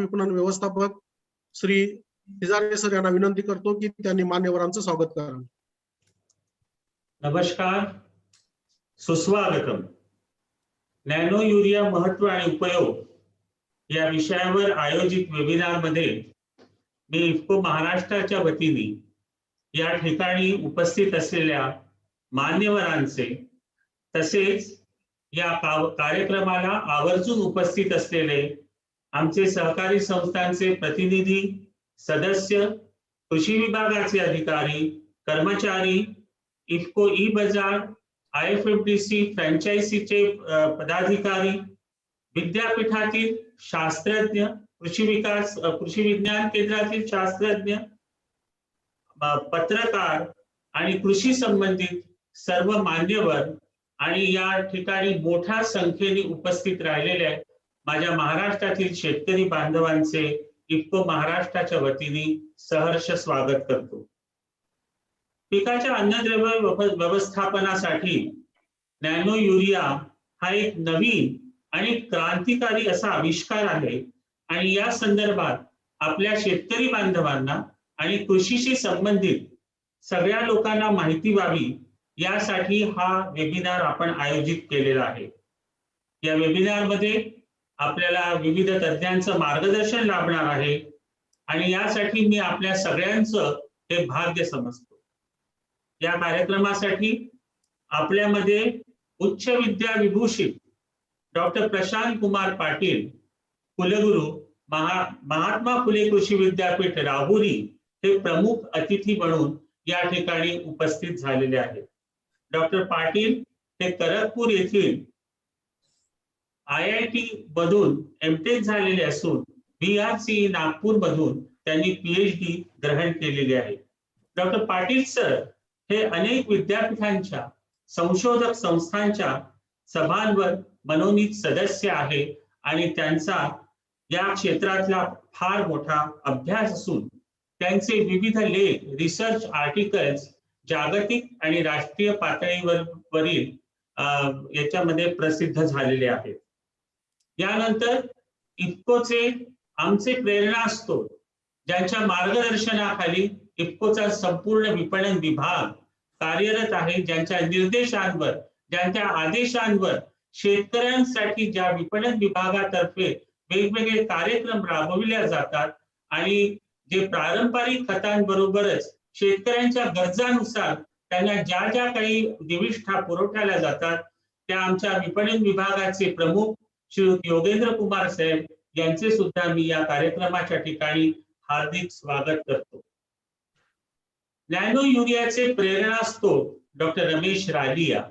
विपणन व्यवस्थापक श्री हिजारे सर यांना विनंती करतो की त्यांनी मान्यवरांचं स्वागत करावं. नमस्कार, सुस्वागतम. नॅनो युरिया महत्व आणि उपयोग या विषयावर आयोजित वेबिनार मध्ये मी इफ्को महाराष्ट्राच्या वतीने या ठिकाणी उपस्थित असलेल्या मान्यवरांचे तसेच या कार्यक्रमाला आवर्जून उपस्थित असलेले आमचे सहकारी संस्थांचे प्रतिनिधी, सदस्य, कृषी विभागाचे अधिकारी, कर्मचारी, इफ्को ई बाजार, IFFDC फ्रँचायझीचे पदाधिकारी, विद्यापीठातील शास्त्रज्ञ, कृषी विज्ञान केंद्रातील शास्त्रज्ञ, पत्रकार आणि कृषी संबंधित सर्व मान्यवर आणि या ठिकाणी मोठ्या संख्येने उपस्थित राहिलेल्या माझ्या महाराष्ट्रातील शेतकरी बांधवांचे इफ्को महाराष्ट्राच्या वतीने सहर्ष स्वागत करतो. पिकाच्या अन्नद्रव्य व्यवस्थापनासाठी नॅनो युरिया हा एक नवीन आणि क्रांतिकारी असा आविष्कार आहे आणि या संदर्भात आपल्या शेतकरी बांधवांना आणि कृषीशी संबंधित सगळ्या लोकांना माहिती व्हावी यासाठी हा वेबिनार आपण आयोजित केलेला आहे. या वेबिनार मध्ये आपल्याला विविध तज्ञांचं मार्गदर्शन लाभणार आहे आणि यासाठी मी आपल्या सगळ्यांचं हे भाग्य समजतो. या कार्यक्रमासाठी आपल्यामध्ये उच्च विद्या विभूषित डॉक्टर प्रशांत कुमार पाटील, कुलगुरू, महात्मा फुले कृषी विद्यापीठ राहुरी हे प्रमुख अतिथी म्हणून या ठिकाणी उपस्थित झालेले आहेत. डॉक्टर पाटील हे खरगपूर येथील IIT मधून MTech झालेले असून BRC नागपूर मधून त्यांनी PhD ग्रहण केलेली आहे. डॉक्टर पाटील सर हे अनेक विद्यापीठांच्या संशोधक संस्थांच्या सभांवर मनोनीत सदस्य आहे आणि त्यांचा या क्षेत्रातला फार मोठा अभ्यास असून त्यांचे विविध लेख, रिसर्च आर्टिकल्स जागतिक आणि राष्ट्रीय पातळीवरील याच्यामध्ये प्रसिद्ध झालेले आहेत. यानंतर इफ्कोचे आमचे प्रेरणास्त्रोत ज्यांच्या मार्गदर्शनाखाली इफ्कोचा संपूर्ण विपणन विभाग कार्यरत आहे, ज्यांच्या निर्देशांवर, ज्यांच्या आदेशांवर शेतकऱ्यांसाठी ज्या विपणन विभागातर्फे वेगवेगळे कार्यक्रम राबविले जातात आणि जे पारंपरिक खतांबरोबरच शेतकऱ्यांच्या गरजानुसार त्यांना ज्या ज्या काही निविष्ठा पुरवठ्याला जातात त्या आमच्या विपणन विभागाचे प्रमुख श्री योगेंद्र कुमार साहेब यांचे सुद्धा मी या कार्यक्रमाच्या ठिकाणी हार्दिक स्वागत करतो. नॅनो युरियाचे प्रेरणास्त्रोत डॉक्टर रमेश रालिया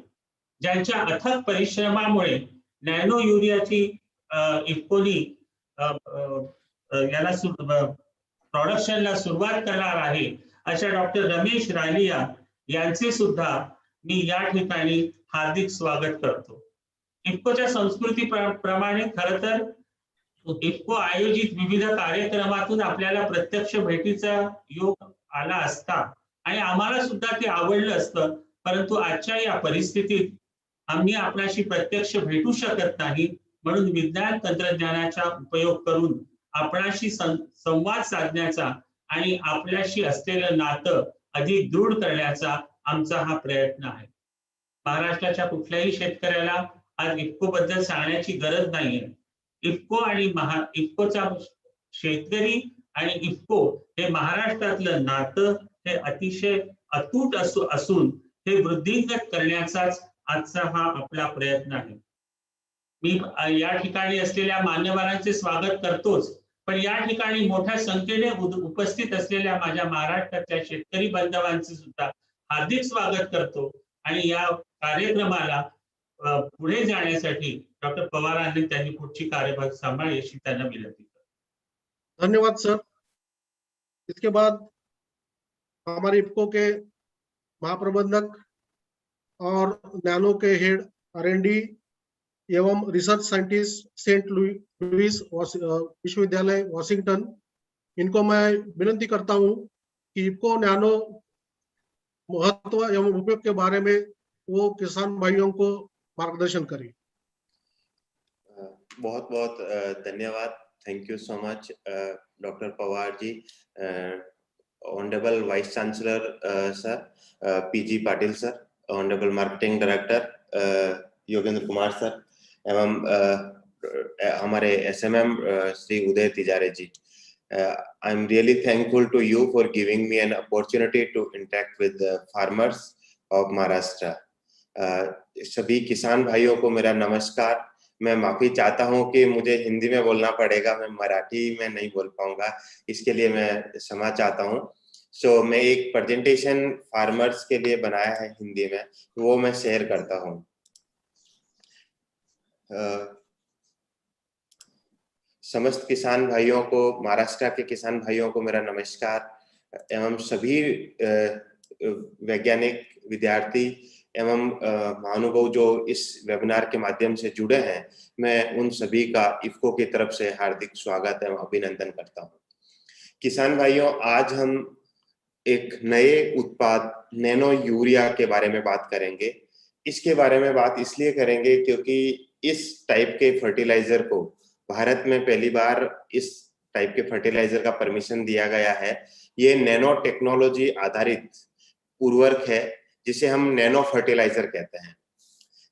ज्यांच्या अथक परिश्रमामुळे नॅनो युरियाची इफ्कोनी याला प्रोडक्शनला सुरुवात करणार आहे अशा डॉक्टर रमेश रालिया यांचे सुद्धा मी या ठिकाणी हार्दिक स्वागत करतो. इफ्कोच्या संस्कृती प्रमाणे खरं तर इफ्को आयोजित विविध कार्यक्रमातून आपल्याला प्रत्यक्ष भेटीचा योग आला असता आणि आम्हाला सुद्धा ते आवडलं असतं, परंतु आजच्या या परिस्थितीत आम्ही आपल्याशी प्रत्यक्ष भेटू शकत नाही. म्हणून विज्ञान तंत्रज्ञानाचा उपयोग करून आपल्याशी संवाद साधण्याचा आणि आपल्याशी असलेलं नातं अधिक दृढ करण्याचा आमचा हा प्रयत्न आहे. महाराष्ट्राच्या कुठल्याही शेतकऱ्याला आज इफ्को बद्दल सांगण्याची गरज नाहीये. इफ्को आणि इफ्कोचा शेतकरी आणि इफ्को हे महाराष्ट्रातलं नातं हे अतिशय अतूट असून हे वृद्धिंगत करण्याचाच आजचा हा आपला प्रयत्न आहे. मी या ठिकाणी असलेल्या मान्यवरांचे स्वागत करतोच, पण या ठिकाणी मोठ्या संख्येने उपस्थित असलेल्या माझ्या महाराष्ट्रातल्या शेतकरी बांधवांचे सुद्धा हार्दिक स्वागत करतो आणि या कार्यक्रमाला पुढे जाण्यासाठी डॉक्टर पवारांनी त्यांनी पुढची कार्यभाग सांभाळी अशी त्यांना विनंती करतो. धन्यवाद सर. इसके बाद हमारे इफ्को के महाप्रबंधक और नैनो के हेड R&D एवं रिसर्च साइंटिस्ट सेंट लुइस विश्वविद्यालय वॉशिंगटन, इनको मैं विनंती करता हूं कि इफ्को नैनो महत्व एवं उपयोग के बारे में वो किसान भाइयों को मार्गदर्शन करें. बहुत बहुत धन्यवाद Thank you so much, Dr. Pawar ji, Honorable Vice Chancellor sir, PG Patil sir, Honorable Marketing Director Yogendra Kumar sir, एवं हमारे SMM Shri Uday Tijare ji. I'm really thankful to you for giving me an opportunity to interact with the farmers of Maharashtra. सभी किसान भाइयों को मेरा नमस्कार. मैं माफी चाहता हूं कि मुझे हिंदी में बोलना पड़ेगा, मैं मराठी में नहीं बोल पाऊंगा, इसके लिए मैं क्षमा चाहता हूं. सो मैं एक प्रेजेंटेशन फार्मर्स के लिए बनाया है हिंदी में, वो मैं शेयर करता हूं. समस्त किसान भाइयों को, महाराष्ट्र के किसान भाइयों को मेरा नमस्कार एवं सभी वैज्ञानिक, विद्यार्थी एवं महानुभाव जो इस वेबिनार के माध्यम से जुड़े हैं, मैं उन सभी का इफ्को की तरफ से हार्दिक स्वागत एवं अभिनंदन करता हूं. किसान भाइयों, आज हम एक नए उत्पाद नैनो यूरिया के बारे में बात करेंगे. इसके बारे में बात इसलिए करेंगे क्योंकि इस टाइप के फर्टिलाइजर को भारत में पहली बार इस टाइप के फर्टिलाइजर का परमिशन दिया गया है. ये नैनो टेक्नोलॉजी आधारित उर्वरक है जिसे हम नैनो फर्टिलाइजर कहते हैं.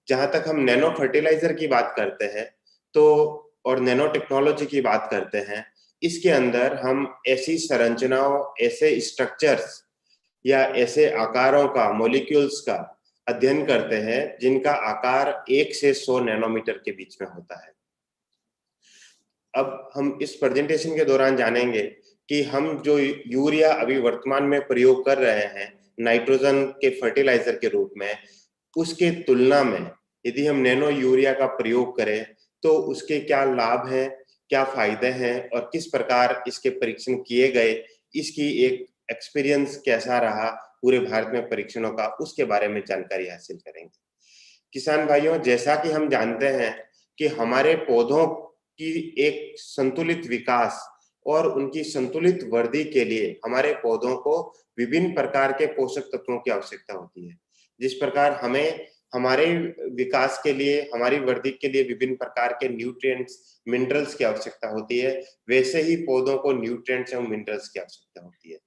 जहां तक हम नैनो फर्टिलाइजर की बात करते हैं तो और नैनो टेक्नोलॉजी की बात करते हैं, इसके अंदर हम ऐसी संरचनाओं, ऐसे स्ट्रक्चर्स या ऐसे आकारों का, मॉलिक्यूल्स का अध्ययन करते हैं जिनका आकार 1 से 100 नैनोमीटर के बीच में होता है. अब हम इस प्रेजेंटेशन के दौरान जानेंगे कि हम जो यूरिया अभी वर्तमान में प्रयोग कर रहे हैं नाइट्रोजन के फर्टिलाइजर के रूप में, उसके तुलना में यदि हम नैनो यूरिया का प्रयोग करें तो उसके क्या लाभ हैं, क्या फायदे हैं और किस प्रकार इसके परीक्षण किए गए, इसकी एक एक्सपीरियंस कैसा रहा पूरे भारत में परीक्षणों का, उसके बारे में जानकारी हासिल करेंगे. किसान भाइयों, जैसा कि हम जानते हैं कि हमारे पौधों की एक संतुलित विकास और उनकी संतुलित वृद्धि के लिए हमारे पौधों को विभिन्न प्रकार के पोषक तत्वों की आवश्यकता होती है. जिस प्रकार हमें हमारे विकास के लिए, हमारी वृद्धि के लिए विभिन्न प्रकार के न्यूट्रिएंट्स, मिनरल्स की आवश्यकता होती है, वैसे ही पौधों को न्यूट्रिएंट्स एवं मिनरल्स की आवश्यकता होती है.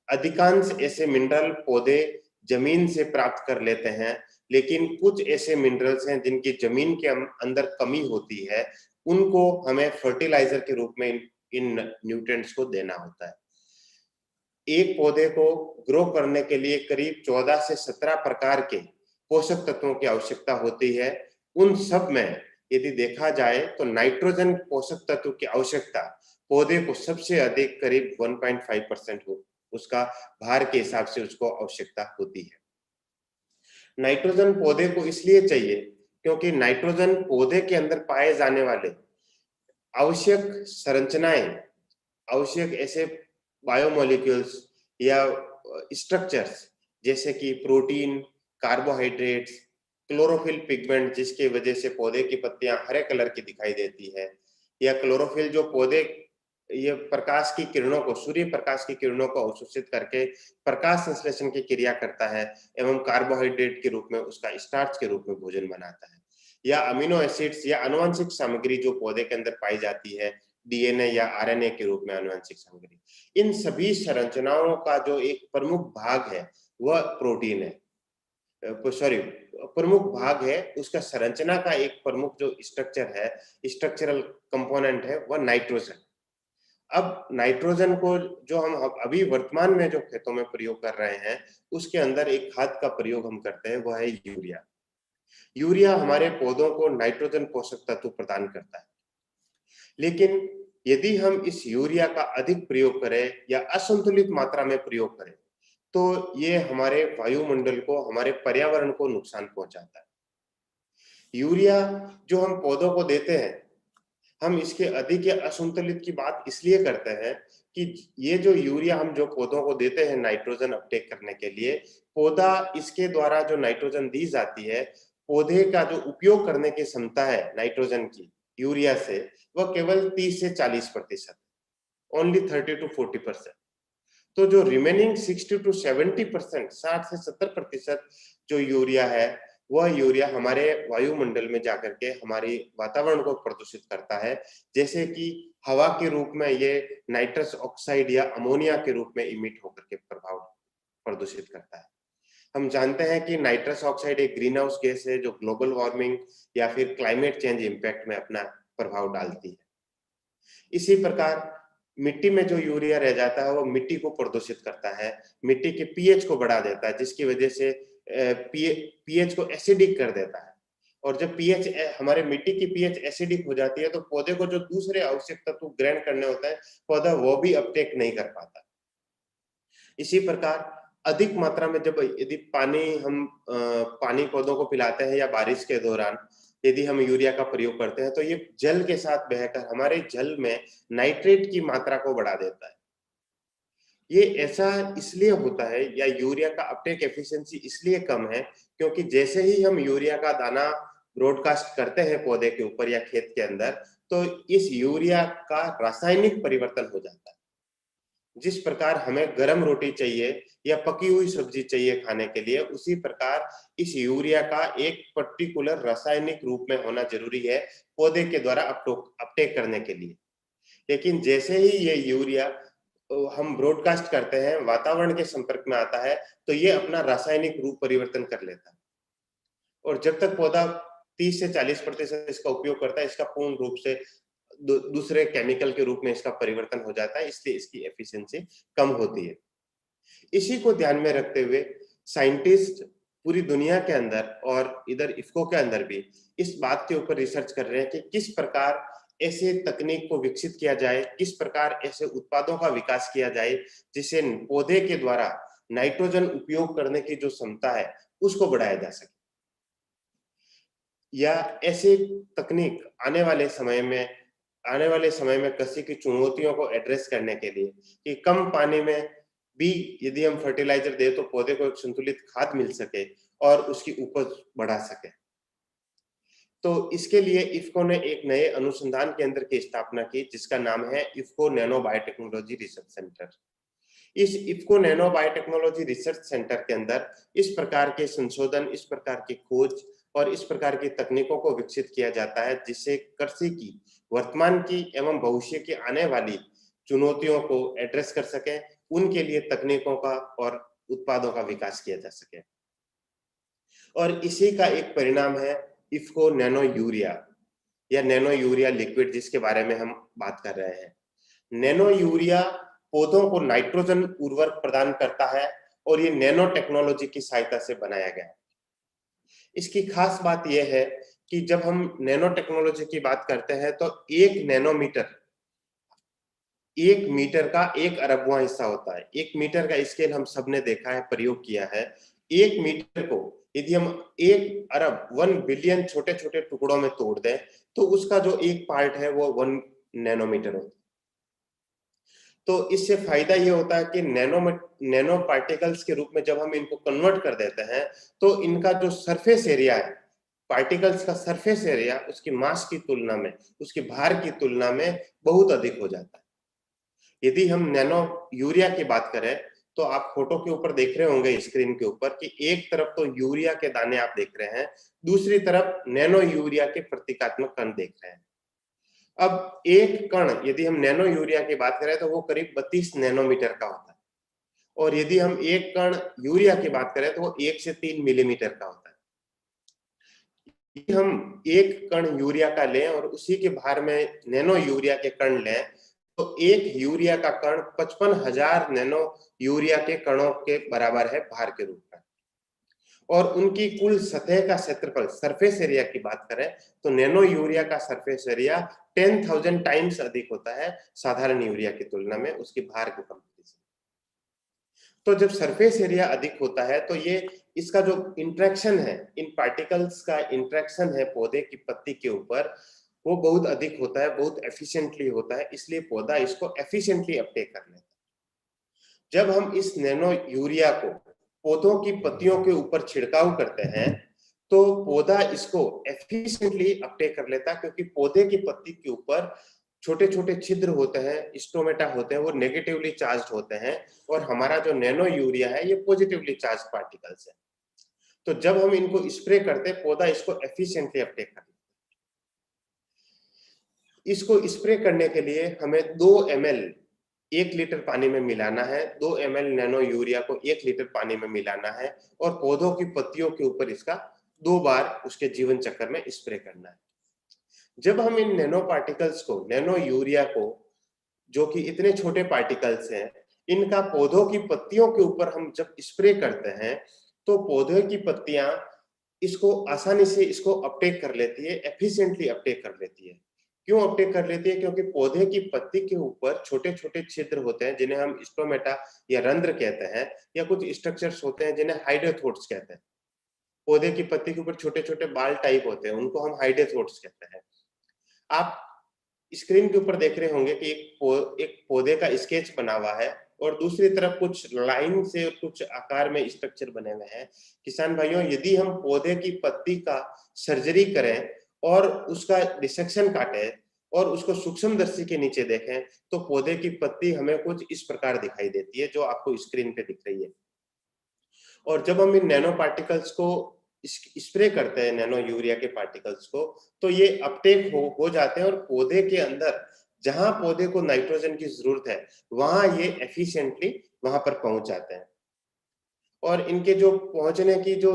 अधिकांश ऐसे मिनरल पौधे जमीन से प्राप्त कर लेते हैं, लेकिन कुछ ऐसे मिनरल्स हैं जिनकी जमीन के अंदर कमी होती है, उनको हमें फर्टिलाइजर के रूप में इन न्यूट्रिएंट्स को देना होता है. एक पौधे को ग्रो करने के लिए करीब 14 से 17 प्रकार के पोषक तत्वों की आवश्यकता होती है. उन सब में यदि देखा जाए तो नाइट्रोजन पोषक तत्व की आवश्यकता पौधे को सबसे अधिक करीब 1.5% हो, उसका भार के हिसाब से उसको आवश्यकता होती है. नाइट्रोजन पौधे को इसलिए चाहिए क्योंकि नाइट्रोजन पौधे के अंदर पाए जाने वाले आवश्यक संरचनाएं, आवश्यक ऐसे बायोमोलिक्यूल्स या स्ट्रक्चर्स जैसे कि प्रोटीन, कार्बोहाइड्रेट्स, क्लोरोफिल पिगमेंट जिसकी वजह से पौधे की पत्तियां हरे कलर की दिखाई देती है, या क्लोरोफिल जो पौधे ये प्रकाश की किरणों को, सूर्य प्रकाश की किरणों को अवशोषित करके प्रकाश संश्लेषण की क्रिया करता है एवं कार्बोहाइड्रेट के रूप में उसका स्टार्च के रूप में भोजन बनाता है, या अमीनो एसिड्स या आनुवंशिक सामग्री जो पौधे के अंदर पाई जाती है, डीएनए या आरएनए के रूप में आनुवंशिक सामग्री. इन सभी संरचनाओं का जो एक प्रमुख भाग है वह प्रोटीन है, प्रमुख भाग है, उसका संरचना का एक प्रमुख जो स्ट्रक्चर है, स्ट्रक्चरल कंपोनेंट है, वह नाइट्रोजन. अब नाइट्रोजन को जो हम अभी वर्तमान में जो खेतों में प्रयोग कर रहे हैं, उसके अंदर एक खाद का प्रयोग हम करते हैं, वह है यूरिया. यूरिया हमारे पौधों को नाइट्रोजन पोषक तत्व प्रदान करता है, लेकिन यदि हम इस यूरिया का अधिक प्रयोग करें या असंतुलित मात्रा में प्रयोग करें तो ये हमारे वायुमंडल को, हमारे पर्यावरण को नुकसान पहुंचाता है. यूरिया जो हम पौधों को देते हैं, हम इसके अधिक या असंतुलित की बात इसलिए करते हैं कि ये जो यूरिया हम जो पौधों को देते हैं नाइट्रोजन अपटेक करने के लिए, पौधा इसके द्वारा जो नाइट्रोजन दी जाती है, पौधे का जो उपयोग करने की क्षमता है नाइट्रोजन की यूरिया से, वह केवल 30 से 40%, ओनली 30 to 40%. तो जो रिमेनिंग 60 to 70%, 60 से 70% जो यूरिया है, वह यूरिया हमारे वायुमंडल में जाकर के हमारे वातावरण को प्रदूषित करता है, जैसे कि हवा के रूप में ये नाइट्रस ऑक्साइड या अमोनिया के रूप में इमिट होकर के प्रदूषित करता है। हम जानते हैं कि नाइट्रस ऑक्साइड एक ग्रीन हाउस गैस है जो ग्लोबल वार्मिंग या फिर क्लाइमेट चेंज इम्पैक्ट में अपना प्रभाव डालती है। इसी प्रकार मिट्टी में जो यूरिया रह जाता है वो मिट्टी को प्रदूषित करता है, मिट्टी के पीएच को बढ़ा देता है, जिसकी वजह से पीएच को एसिडिक कर देता है। और जब पीएच हमारे मिट्टी की पीएच एसिडिक हो जाती है तो पौधे को जो दूसरे आवश्यक तत्व ग्रहण करने होता है पौधा वो भी अपटेक नहीं कर पाता। इसी प्रकार अधिक मात्रा में जब यदि पानी पौधों को पिलाते हैं या बारिश के दौरान यदि हम यूरिया का प्रयोग करते हैं तो ये जल के साथ बहकर हमारे जल में नाइट्रेट की मात्रा को बढ़ा देता है। ये ऐसा इसलिए होता है या यूरिया का अपटेक एफिशिएंसी इसलिए कम है क्योंकि जैसे ही हम यूरिया का दाना ब्रॉडकास्ट करते हैं पौधे के ऊपर या खेत के अंदर तो इस यूरिया का रासायनिक परिवर्तन हो जाता है। जिस प्रकार हमें गरम रोटी चाहिए या पकी हुई सब्जी चाहिए खाने के लिए, उसी प्रकार इस यूरिया का एक पर्टिकुलर रासायनिक रूप में होना जरूरी है पौधे के द्वारा अपटेक करने के लिए। लेकिन जैसे ही ये यूरिया हम ब्रॉडकास्ट करते हैं, वातावरण के संपर्क में आता है, तो ये अपना रासायनिक रूप परिवर्तन कर लेता है। और जब तक पौधा 30 से 40% इसका उपयोग करता है, इसका पूर्ण रूप से दूसरे केमिकल के रूप में इसका परिवर्तन हो जाता है, इसलिए इसकी एफिशिएंसी कम होती है। इसी को ध्यान में रखते हुए साइंटिस्ट पूरी दुनिया के अंदर और इधर इफ्को के अंदर भी इस बात के ऊपर रिसर्च कर रहे हैं कि किस प्रकार ऐसे तकनीक को विकसित किया जाए, किस प्रकार ऐसे उत्पादों का विकास किया जाए जिससे पौधे के द्वारा नाइट्रोजन उपयोग करने की जो क्षमता है उसको बढ़ाया जा सके, या ऐसे तकनीक आने वाले समय में कृषि की चुनौतियों को एड्रेस करने के लिए कि कम पानी में भी यदि हम फर्टिलाइजर दे तो पौधे को एक संतुलित खाद मिल सके और उसकी उपज बढ़ा सके। तो इसके लिए इफ्को ने एक नए अनुसंधान केंद्र की स्थापना की जिसका नाम है IFFCO nano biotechnology research centre. इस IFFCO nano biotechnology research centre के अंदर इस प्रकार के संशोधन, इस प्रकार की खोज और इस प्रकार की तकनीकों को विकसित किया जाता है जिससे कृषि की वर्तमान की एवं भविष्य की आने वाली चुनौतियों को एड्रेस कर सके, उनके लिए तकनीकों का और उत्पादों का विकास किया जा सके। और इसी का एक परिणाम है इफ्को नैनो यूरिया या नैनो यूरिया लिक्विड, जिसके बारे में हम बात कर रहे हैं। नैनो यूरिया पौधों को नाइट्रोजन उर्वरक प्रदान करता है और ये नैनो टेक्नोलॉजी की सहायता से बनाया गया है। इसकी खास बात यह है कि जब हम नैनो टेक्नोलॉजी की बात करते हैं तो 1 नैनोमीटर 1 मीटर का 1 अरबवां हिस्सा होता है। 1 मीटर का स्केल हम सबने देखा है, प्रयोग किया है। 1 मीटर को यदि हम 1 अरब 1 बिलियन छोटे छोटे टुकड़ों में तोड़ दें तो उसका जो एक पार्ट है वो 1 नैनोमीटर होता है। तो इससे फायदा ये होता है कि नैनो पार्टिकल्स के रूप में जब हम इनको कन्वर्ट कर देते हैं तो इनका जो सरफेस एरिया है, पार्टिकल्स का सरफेस एरिया उसकी मास की तुलना में, उसके भार की तुलना में बहुत अधिक हो जाता है। यदि हम नैनो यूरिया की बात करें तो आप फोटो के ऊपर देख रहे होंगे स्क्रीन के ऊपर कि एक तरफ तो यूरिया के दाने आप देख रहे हैं, दूसरी तरफ नैनो यूरिया के प्रतीकात्मक कण देख रहे हैं। अब एक कण यदि हम नैनो यूरिया की बात करें तो वो करीब 32 नैनोमीटर का होता है, और यदि हम एक कण यूरिया की बात करें तो वो 1 से 3 मिलीमीटर का होता है। यदि हम एक कण यूरिया का लें और उसी के भार में नैनो यूरिया के कण लें तो एक यूरिया का कण 55,000 नैनो यूरिया के कणों के बराबर है भार के रूप में। और उनकी कुल सतह का क्षेत्रफल, सरफेस एरिया की बात करें तो नैनो यूरिया का सरफेस एरिया 10,000 टाइम्स अधिक होता है साधारण यूरिया की तुलना में, उसकी भार के कंपैरिजन। तो जब सरफेस एरिया अधिक होता है तो ये इसका जो इंटरेक्शन है, इन पार्टिकल्स का इंटरेक्शन है पौधे की पत्ती के ऊपर, वो बहुत अधिक होता है, बहुत एफिशिएंटली होता है, इसलिए पौधा इसको एफिशिएंटली अपटेक कर लेता है। जब हम इस नैनो यूरिया को पौधों की पत्तियों के ऊपर छिड़काव करते हैं तो पौधा इसको एफिशिएंटली अपटेक कर लेता है, क्योंकि पौधे की पत्ती के ऊपर छोटे छोटे छिद्र होते हैं, स्टोमेटा होते हैं, वो नेगेटिवली चार्ज्ड होते हैं, और हमारा जो नैनो यूरिया है ये पॉजिटिवली चार्ज पार्टिकल्स है। तो जब हम इनको स्प्रे करते हैं पौधा इसको एफिशिएंटली अपटेक कर लेता है। इसको स्प्रे करने के लिए हमें 2 ml 1 लीटर पानी में मिलाना है। 2 ml नैनो यूरिया को 1 लीटर पानी में मिलाना है और पौधों की पत्तियों के ऊपर इसका 2 बार उसके जीवन चक्र में स्प्रे करना है। जब हम इन नैनो पार्टिकल्स को, नैनो यूरिया को, जो कि इतने छोटे पार्टिकल्स हैं, इनका पौधों की पत्तियों के ऊपर हम जब स्प्रे करते हैं तो पौधे की पत्तियां इसको आसानी से इसको अपटेक कर लेती है, एफिशिएंटली अपटेक कर लेती है। क्यों अपटेक कर लेती है? क्योंकि पौधे की पत्ती के ऊपर छोटे-छोटे छिद्र होते हैं जिन्हें हम स्टोमेटा या रंध्र कहते हैं, या कुछ स्ट्रक्चर्स होते हैं जिन्हें हाइड्रोथोट्स कहते हैं। पौधे की पत्ती के ऊपर छोटे-छोटे बाल टाइप होते हैं, उनको हम हाइड्रोथोट्स कहते हैं। आप स्क्रीन के ऊपर देख रहे होंगे कि एक पौधे का स्केच बना हुआ है और दूसरी तरफ कुछ लाइन से और कुछ आकार में स्ट्रक्चर बने हुए हैं। किसान भाइयों, यदि हम पौधे की पत्ती का सर्जरी करें और उसका डिसेक्शन काटें और उसको सूक्ष्मदर्शी के नीचे देखें तो पौधे की पत्ती हमें कुछ इस प्रकार दिखाई देती है, जो आपको स्क्रीन पे दिख रही है। और जब हम इन नैनो पार्टिकल्स को स्प्रे करते हैं, नैनो यूरिया के पार्टिकल्स को, तो ये अपटेक हो जाते हैं और पौधे के अंदर जहां पौधे को नाइट्रोजन की जरूरत है वहां ये एफिशिएंटली वहां पर पहुंच जाते हैं। और इनके जो पहुंचने की जो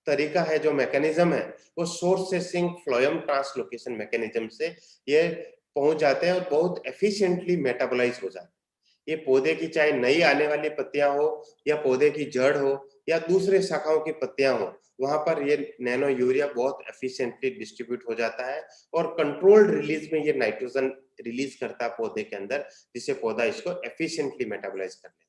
तरीका है, जो मैकेनिज्म है, वो सोर्स से सिंक फ्लोएम ट्रांसलोकेशन मैकेनिज्म से ये पहुंच जाते हैं और बहुत एफिशिएंटली मेटाबोलाइज हो जाते हैं। ये पौधे की चाहे नई आने वाली पत्तियां हो या पौधे की जड़ हो या दूसरे शाखाओं की पत्तियां हो, वहां पर ये नैनो यूरिया बहुत एफिशिएंटली डिस्ट्रीब्यूट हो जाता है और कंट्रोल्ड रिलीज में ये नाइट्रोजन रिलीज करता है पौधे के अंदर, जिससे पौधा इसको एफिशिएंटली मेटाबोलाइज कर लेता है।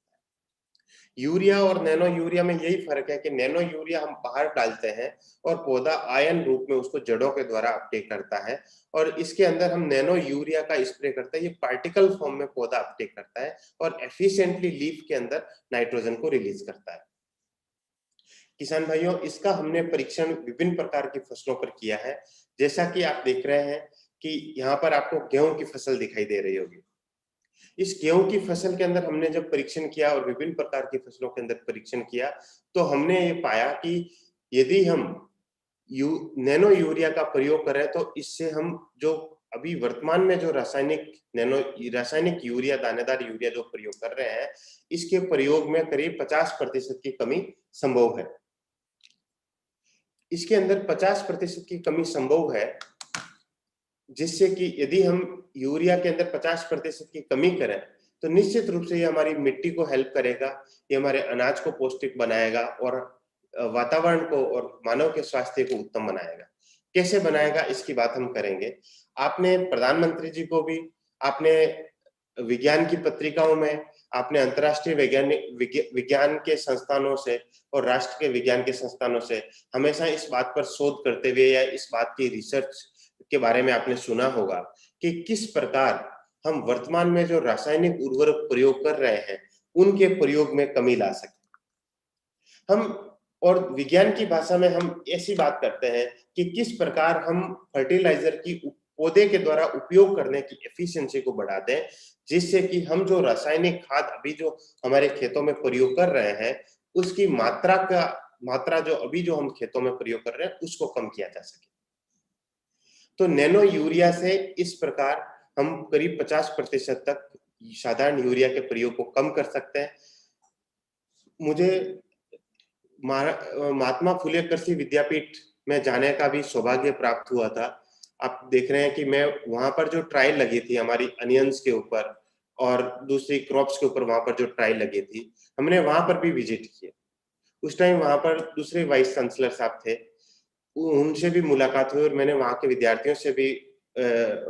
यूरिया और नैनो यूरिया में यही फर्क है कि नैनो यूरिया हम बाहर डालते हैं और पौधा आयन रूप में उसको जड़ों के द्वारा अपटेक करता है, और इसके अंदर हम नैनो यूरिया का स्प्रे करते हैं, ये पार्टिकल फॉर्म में पौधा अपटेक करता है और एफिशिएंटली लीफ के अंदर नाइट्रोजन को रिलीज करता है। किसान भाइयों, इसका हमने परीक्षण विभिन्न प्रकार की फसलों पर किया है। जैसा कि आप देख रहे हैं कि यहाँ पर आपको गेहूं की फसल दिखाई दे रही होगी। इस गेहूं की फसल के अंदर हमने जब परीक्षण किया और विभिन्न प्रकार की फसलों के अंदर परीक्षण किया, तो हमने ये पाया कि यदि हम नैनो यूरिया का प्रयोग करें तो इससे हम जो अभी वर्तमान में जो रासायनिक यूरिया, दानेदार यूरिया जो प्रयोग कर रहे हैं, इसके प्रयोग में करीब 50% की कमी संभव है। इसके अंदर 50% की कमी संभव है, जिससे कि यदि हम यूरिया के अंदर 50% की कमी करें तो निश्चित रूप से ये हमारी मिट्टी को हेल्प करेगा, ये हमारे अनाज को पौष्टिक बनाएगा और वातावरण को और मानव के स्वास्थ्य को उत्तम बनाएगा। कैसे बनाएगा, इसकी बात हम करेंगे। आपने प्रधानमंत्री जी को भी, आपने विज्ञान की पत्रिकाओं में, आपने अंतर्राष्ट्रीय विज्ञान के संस्थानों से और राष्ट्र के विज्ञान के संस्थानों से हमेशा इस बात पर शोध करते हुए या इस बात की रिसर्च के बारे में आपने सुना होगा कि किस प्रकार हम वर्तमान में जो रासायनिक उर्वरक प्रयोग कर रहे हैं उनके प्रयोग में कमी ला सके। हम और विज्ञान की भाषा में हम ऐसी बात करते हैं कि किस प्रकार हम फर्टिलाइजर की पौधे के द्वारा उपयोग करने की एफिशिएंसी को बढ़ा दें, जिससे कि हम जो रासायनिक खाद अभी जो हमारे खेतों में प्रयोग कर रहे हैं उसकी मात्रा जो अभी जो हम खेतों में प्रयोग कर रहे हैं उसको कम किया जा सके। तो नैनो यूरिया से इस प्रकार हम करीब 50% तक साधारण यूरिया के प्रयोग को कम कर सकते हैं। मुझे महात्मा फुले कृषि विद्यापीठ में जाने का भी सौभाग्य प्राप्त हुआ था। आप देख रहे हैं कि मैं वहां पर जो ट्रायल लगी थी हमारी अनियंस के ऊपर और दूसरी क्रॉप्स के ऊपर, वहां पर जो ट्रायल लगी थी, हमने वहां पर भी विजिट किया। उस टाइम वहां पर दूसरे वाइस चांसलर साहब थे, उनसे भी मुलाकात हुई और मैंने वहां के विद्यार्थियों से भी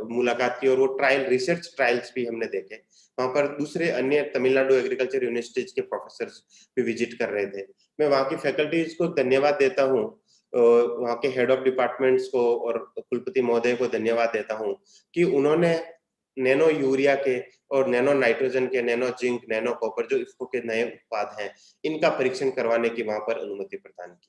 मुलाकात की और वो रिसर्च ट्रायल्स भी हमने देखे। वहां पर दूसरे अन्य तमिलनाडु एग्रीकल्चर यूनिवर्सिटीज के प्रोफेसर भी विजिट कर रहे थे। मैं वहां की फैकल्टीज को धन्यवाद देता हूँ, वहां के हेड ऑफ डिपार्टमेंट्स को और कुलपति महोदय को धन्यवाद देता हूँ कि उन्होंने नैनो यूरिया के और नैनो नाइट्रोजन के, नैनो जिंक, नैनो कॉपर जो इफ्को के नए उत्पाद हैं, इनका परीक्षण करवाने की वहां पर अनुमति प्रदान की।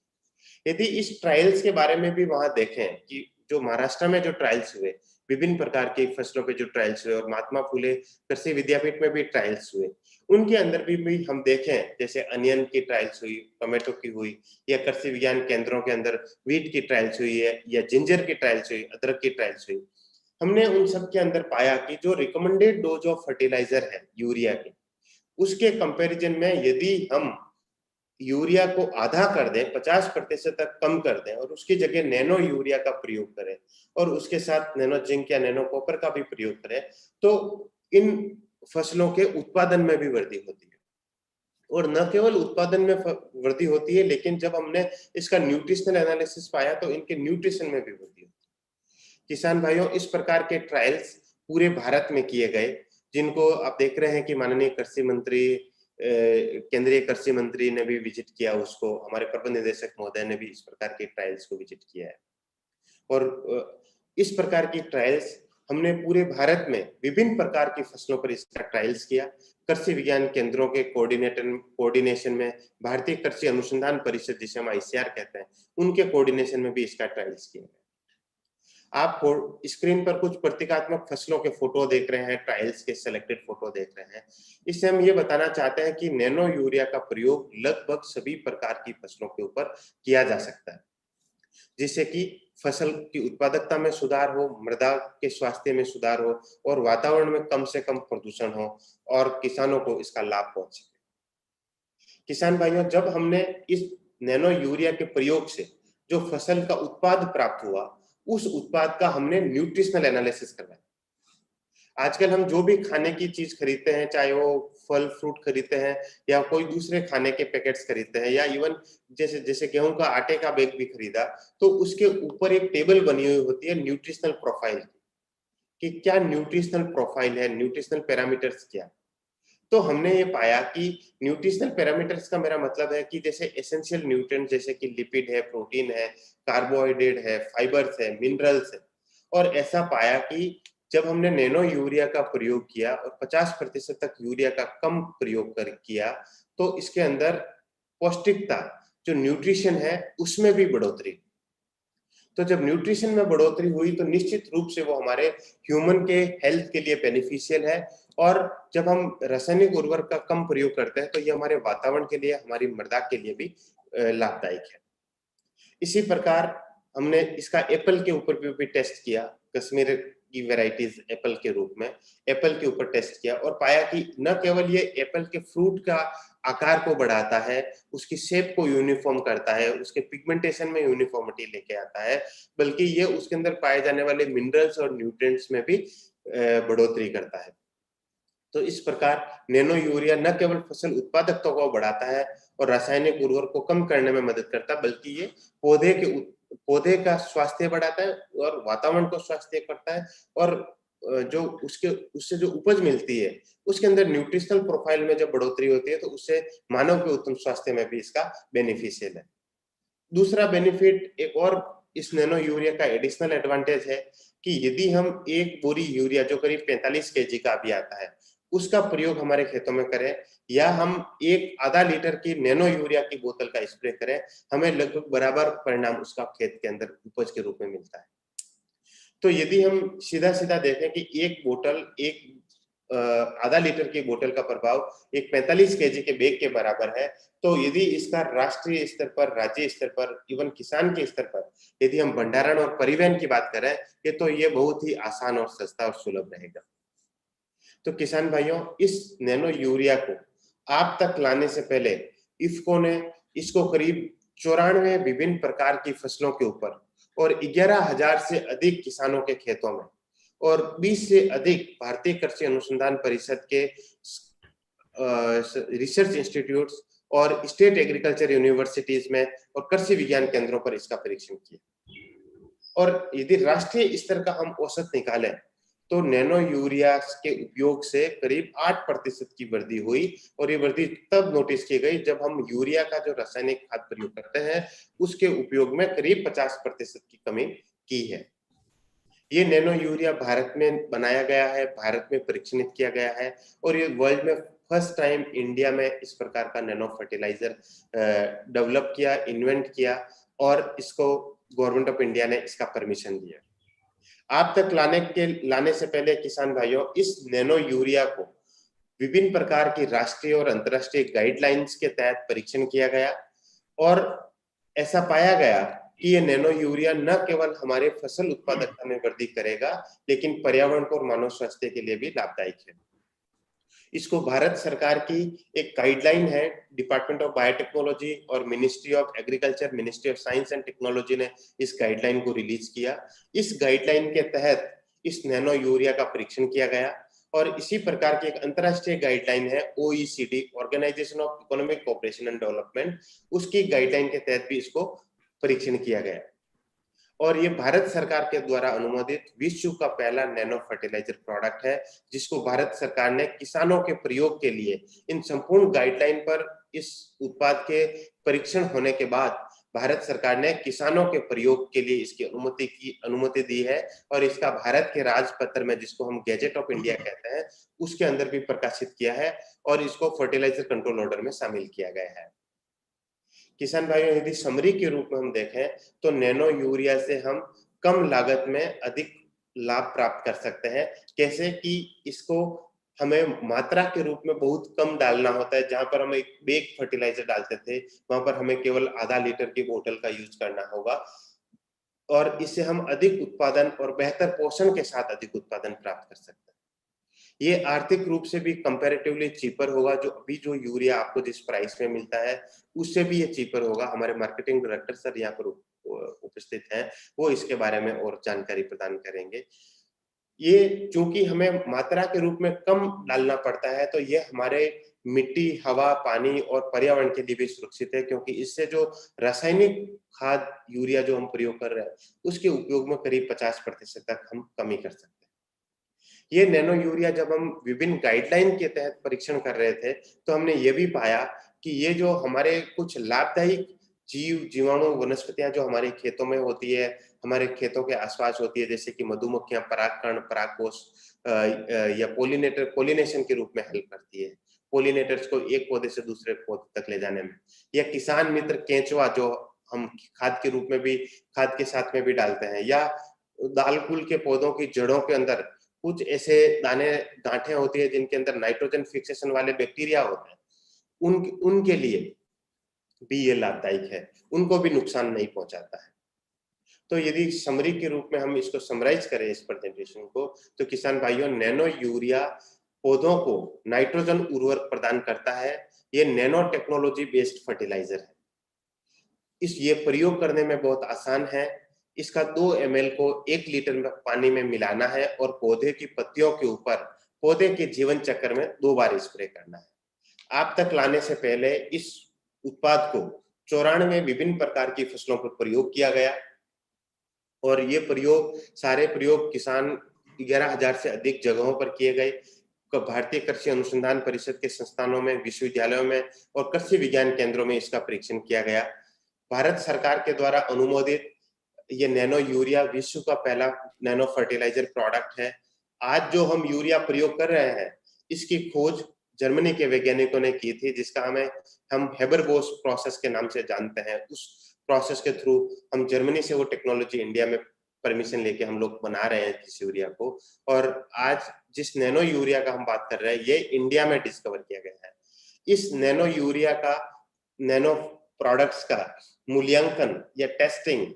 यदि इस ट्रायल्स के बारे में भी वहां देखें कि जो महाराष्ट्र में जो ट्रायल्स हुए, विभिन्न प्रकार की फसलों पे जो ट्रायल्स हुए और महात्मा फुले कृषि विद्यापीठ में भी ट्रायल्स हुए, उनके अंदर भी हम देखें, जैसे अनियन की ट्रायल्स हुई, टोमेटो की हुई, या कृषि विज्ञान केंद्रों के अंदर वीट की ट्रायल्स हुई है, या जिंजर की ट्रायल्स हुई, अदरक की ट्रायल्स हुई, हमने उन सब के अंदर पाया कि जो रिकमेंडेड डोज ऑफ फर्टिलाइजर है यूरिया के, उसके कंपैरिजन में यदि हम यूरिया को आधा कर दें, 50% तक कम कर दें और उसकी जगह नैनो यूरिया का प्रयोग करें और उसके साथ नैनो जिंक या नैनो कॉपर का भी प्रयोग करें, तो इन फसलों के उत्पादन में भी वृद्धि होती है। और न केवल उत्पादन में वृद्धि होती है, लेकिन जब हमने इसका न्यूट्रिशनल एनालिसिस पाया तो इनके न्यूट्रिशन में भी वृद्धि होती है। किसान भाइयों, इस प्रकार के ट्रायल्स पूरे भारत में किए गए, जिनको आप देख रहे हैं कि माननीय कृषि मंत्री, केंद्रीय कृषि मंत्री ने भी विजिट किया उसको, हमारे प्रबंध निदेशक महोदय ने भी इस प्रकार के ट्रायल्स को विजिट किया है। और इस प्रकार की ट्रायल्स हमने पूरे भारत में विभिन्न प्रकार की फसलों पर इसका ट्रायल्स किया। कृषि विज्ञान केंद्रों के कोऑर्डिनेशन में भारतीय कृषि अनुसंधान परिषद, जिसे हम ICAR कहते हैं, उनके कोऑर्डिनेशन में भी इसका ट्रायल्स किया गया। आप स्क्रीन पर कुछ प्रतीकात्मक फसलों के फोटो देख रहे हैं, ट्रायल्स के सिलेक्टेड फोटो देख रहे हैं। इससे हम ये बताना चाहते हैं कि नैनो यूरिया का प्रयोग लगभग सभी प्रकार की फसलों के ऊपर किया जा सकता है, जिससे कि फसल की उत्पादकता में सुधार हो, मृदा के स्वास्थ्य में सुधार हो और वातावरण में कम से कम प्रदूषण हो और किसानों को इसका लाभ पहुंच सके। किसान भाइयों, जब हमने इस नैनो यूरिया के प्रयोग से जो फसल का उत्पाद प्राप्त हुआ, उस उत्पाद का हमने न्यूट्रिशनल एनालिसिस करवाया। आजकल हम जो भी खाने की चीज खरीदते हैं, चाहे वो फल फ्रूट खरीदते हैं या कोई दूसरे खाने के पैकेट्स खरीदते हैं या इवन जैसे गेहूं का आटे का बैग भी खरीदा, तो उसके ऊपर एक टेबल बनी हुई होती है न्यूट्रिशनल प्रोफाइल कि क्या न्यूट्रिशनल प्रोफाइल है, न्यूट्रिशनल पैरामीटर्स क्या। तो हमने ये पाया कि न्यूट्रिशनल पैरामीटर्स का मेरा मतलब है कि जैसे एसेंशियल न्यूट्रिएंट, जैसे कि लिपिड है, प्रोटीन है, कार्बोहाइड्रेट है, फाइबर्स है, मिनरल्स है। और ऐसा पाया कि जब हमने नैनो यूरिया का प्रयोग किया और 50% तक यूरिया का कम प्रयोग किया, तो इसके अंदर पौष्टिकता, जो न्यूट्रिशन है, उसमें भी बढ़ोतरी। तो जब न्यूट्रिशन में बढ़ोतरी हुई तो निश्चित रूप से वो हमारे ह्यूमन के हेल्थ के लिए बेनिफिशियल है। और जब हम रासायनिक उर्वरक का कम प्रयोग करते हैं तो ये हमारे वातावरण के लिए, हमारी मृदा के लिए भी लाभदायक है। इसी प्रकार हमने इसका एप्पल के ऊपर भी टेस्ट किया, कश्मीर की वैरायटीज एप्पल के रूप में एप्पल के ऊपर टेस्ट किया और पाया कि न केवल ये एप्पल के फ्रूट का आकार को बढ़ाता है, उसकी शेप को यूनिफॉर्म करता है, उसके पिगमेंटेशन में यूनिफॉर्मिटी लेके आता है, बल्कि ये उसके अंदर पाए जाने वाले मिनरल्स और न्यूट्रिएंट्स में भी बढ़ोतरी करता है। तो इस प्रकार नैनो यूरिया न केवल फसल उत्पादकता को बढ़ाता है और रासायनिक उर्वरक को कम करने में मदद करता है, बल्कि ये पौधे का स्वास्थ्य बढ़ाता है और वातावरण को स्वास्थ्य करता है। और जो उससे जो उपज मिलती है उसके अंदर न्यूट्रिशनल प्रोफाइल में जब बढ़ोतरी होती है तो उससे मानव के उत्तम स्वास्थ्य में भी इसका बेनिफिशियल है। दूसरा बेनिफिट एक और इस नैनो यूरिया का एडिशनल एडवांटेज है कि यदि हम एक बोरी यूरिया, जो करीब 45 kg का भी आता है, उसका प्रयोग हमारे खेतों में करें या हम एक आधा लीटर की नैनो यूरिया की बोतल का स्प्रे करें, हमें लगभग बराबर परिणाम उसका खेत के अंदर उपज के रूप में मिलता है। तो यदि हम सीधा सीधा देखें कि एक बोतल, एक आधा लीटर की बोतल का प्रभाव एक 45 kg के बैग के बराबर है, तो यदि इसका राष्ट्रीय स्तर पर, राज्य स्तर पर, इवन किसान के स्तर पर यदि हम भंडारण और परिवहन की बात करें तो ये बहुत ही आसान और सस्ता और सुलभ रहेगा। तो किसान भाइयों, इस नैनो यूरिया को आप तक लाने से पहले इफ्को ने इसको करीब 94 विभिन्न प्रकार की फसलों के ऊपर और 11,000 से अधिक किसानों के खेतों में और 20 से अधिक भारतीय कृषि अनुसंधान परिषद के रिसर्च इंस्टीट्यूट्स और स्टेट एग्रीकल्चर यूनिवर्सिटीज में और कृषि विज्ञान केंद्रों पर इसका परीक्षण किया। और यदि राष्ट्रीय स्तर का हम औसत निकालें तो नैनो यूरिया के उपयोग से करीब 8% की वृद्धि हुई और ये वृद्धि तब नोटिस की गई जब हम यूरिया का जो रासायनिक खाद प्रयोग करते हैं उसके उपयोग में करीब 50% की कमी की है। ये नैनो यूरिया भारत में बनाया गया है, भारत में परीक्षणित किया गया है और ये वर्ल्ड में फर्स्ट टाइम इंडिया में इस प्रकार का नैनो फर्टिलाइजर डेवलप किया, इन्वेंट किया और इसको गवर्नमेंट ऑफ इंडिया ने इसका परमिशन दिया। आप तक लाने से पहले किसान भाइयों, इस नैनो यूरिया को विभिन्न प्रकार की राष्ट्रीय और अंतर्राष्ट्रीय गाइडलाइंस के तहत परीक्षण किया गया और ऐसा पाया गया कि ये नैनो यूरिया न केवल हमारे फसल उत्पादकता में वृद्धि करेगा, लेकिन पर्यावरण को और मानव स्वास्थ्य के लिए भी लाभदायक है। इसको भारत सरकार की एक गाइडलाइन है, डिपार्टमेंट ऑफ बायोटेक्नोलॉजी और ministry of agriculture, ministry of science and technology ने इस गाइडलाइन को रिलीज किया। इस गाइडलाइन के तहत इस नैनो यूरिया का परीक्षण किया गया और इसी प्रकार की एक अंतरराष्ट्रीय गाइडलाइन है OECD, organisation of economic cooperation and development, उसकी गाइडलाइन के तहत भी इसको परीक्षण किया गया और ये भारत सरकार के द्वारा अनुमोदित विश्व का पहला नैनो फर्टिलाइजर प्रोडक्ट है, जिसको भारत सरकार ने किसानों के प्रयोग के लिए इन संपूर्ण गाइडलाइन पर इस उत्पाद के परीक्षण होने के बाद भारत सरकार ने किसानों के प्रयोग के लिए इसकी अनुमति दी है और इसका भारत के राजपत्र में, जिसको हम गैजेट ऑफ इंडिया कहते हैं, उसके अंदर भी प्रकाशित किया है और इसको फर्टिलाइजर कंट्रोल ऑर्डर में शामिल किया गया है। किसान भाइयों, यदि समरी के रूप में हम देखें तो नैनो यूरिया से हम कम लागत में अधिक लाभ प्राप्त कर सकते हैं। कैसे कि इसको हमें मात्रा के रूप में बहुत कम डालना होता है। जहां पर हम एक बेग फर्टिलाइजर डालते थे, वहां पर हमें केवल आधा लीटर की बोतल का यूज करना होगा और इससे हम अधिक उत्पादन और बेहतर पोषण के साथ अधिक उत्पादन प्राप्त कर सकते हैं। ये आर्थिक रूप से भी कंपैरेटिवली चीपर होगा। जो अभी जो यूरिया आपको जिस प्राइस में मिलता है उससे भी ये चीपर होगा। हमारे मार्केटिंग डायरेक्टर सर यहाँ पर उपस्थित हैं, वो इसके बारे में और जानकारी प्रदान करेंगे। ये चूंकि हमें मात्रा के रूप में कम डालना पड़ता है, तो ये हमारे मिट्टी, हवा, पानी और पर्यावरण के लिए भी सुरक्षित है, क्योंकि इससे जो रासायनिक खाद यूरिया जो हम प्रयोग कर रहे हैं उसके उपयोग में करीब 50% तक हम कमी कर सकते हैं। ये नैनो यूरिया जब हम विभिन्न गाइडलाइन के तहत परीक्षण कर रहे थे, तो हमने ये भी पाया कि ये जो हमारे कुछ लाभदायक जीव, जीवाणु, वनस्पतियां जो हमारे खेतों में होती है, हमारे खेतों के आसपास होती है, जैसे कि मधुमक्खियां परागकण, परागकोश या पोलिनेशन के रूप में हेल्प करती है, पोलिनेटर्स को एक पौधे से दूसरे पौधे तक ले जाने में, या किसान मित्र केंचुआ जो हम खाद के रूप में भी, खाद के साथ में भी डालते हैं, या दाल कुल के पौधों की जड़ों के अंदर कुछ ऐसे गांठें होती है जिनके अंदर नाइट्रोजन फिक्सेशन वाले बैक्टीरिया होते हैं, उनके लिए भी ये लाभदायक है, उनको भी नुकसान नहीं पहुंचाता है। तो यदि समरी के रूप में हम इसको समराइज करें इस प्रेजेंटेशन को, तो किसान भाइयों, नैनो यूरिया पौधों को नाइट्रोजन उर्वरक प्रदान करता है। ये नैनो टेक्नोलॉजी बेस्ड फर्टिलाइजर है। ये प्रयोग करने में बहुत आसान है। इसका 2 ml को 1 लीटर में पानी में मिलाना है और पौधे की पत्तियों के ऊपर पौधे के जीवन चक्र में 2 बार स्प्रे करना है। आप तक लाने से पहले इस उत्पाद को 94 विभिन्न प्रकार की फसलों पर प्रयोग किया गया और ये सारे प्रयोग किसान 11,000 से अधिक जगहों पर किए गए। भारतीय कृषि अनुसंधान परिषद के संस्थानों में, विश्वविद्यालयों में और कृषि विज्ञान केंद्रों में इसका परीक्षण किया गया। भारत सरकार के द्वारा अनुमोदित ये नैनो यूरिया विश्व का पहला नैनो फर्टिलाइजर प्रोडक्ट है। आज जो हम यूरिया प्रयोग कर रहे हैं, इसकी खोज जर्मनी के वैज्ञानिकों ने की थी, जिसका हम हेबरबॉस प्रोसेस के नाम से जानते हैं। उस प्रोसेस के थ्रू हम जर्मनी से वो टेक्नोलॉजी इंडिया में परमिशन लेके हम लोग बना रहे हैं इस यूरिया को। और आज जिस नैनो यूरिया का हम बात कर रहे हैं, ये इंडिया में डिस्कवर किया गया है। इस नैनो यूरिया का, नैनो प्रोडक्ट्स का मूल्यांकन या टेस्टिंग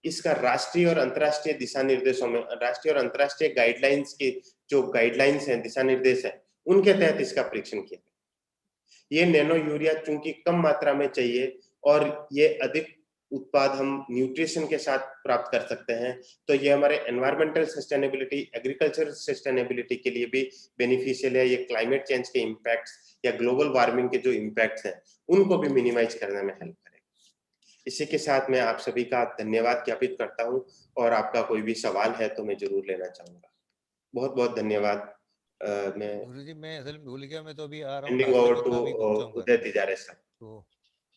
इसका राष्ट्रीय और अंतर्राष्ट्रीय दिशा निर्देशों में, राष्ट्रीय और अंतर्राष्ट्रीय गाइडलाइंस की जो गाइडलाइंस हैं, दिशा निर्देश हैं, उनके तहत इसका परीक्षण किया गया। ये नैनो यूरिया चूंकि कम मात्रा में चाहिए और ये अधिक उत्पाद हम न्यूट्रिशन के साथ प्राप्त कर सकते हैं, तो ये हमारे एनवायरमेंटल सस्टेनेबिलिटी, एग्रीकल्चर सस्टेनेबिलिटी के लिए भी बेनिफिशियल है। ये क्लाइमेट चेंज के इम्पैक्ट्स या ग्लोबल वार्मिंग के जो इम्पैक्ट्स हैं, उनको भी मिनिमाइज करने में हेल्प करेगा। इसी के साथ मैं आप सभी का धन्यवाद ज्ञापित करता हूं और आपका कोई भी सवाल है तो मैं जरूर लेना चाहूंगा। बहुत बहुत धन्यवाद। मैं गुरुजी, मैं असल में भूल गया, मैं तो अभी आ रहा हैंडिंग ओवर टू हूँ। उदय तिजारे सर। तो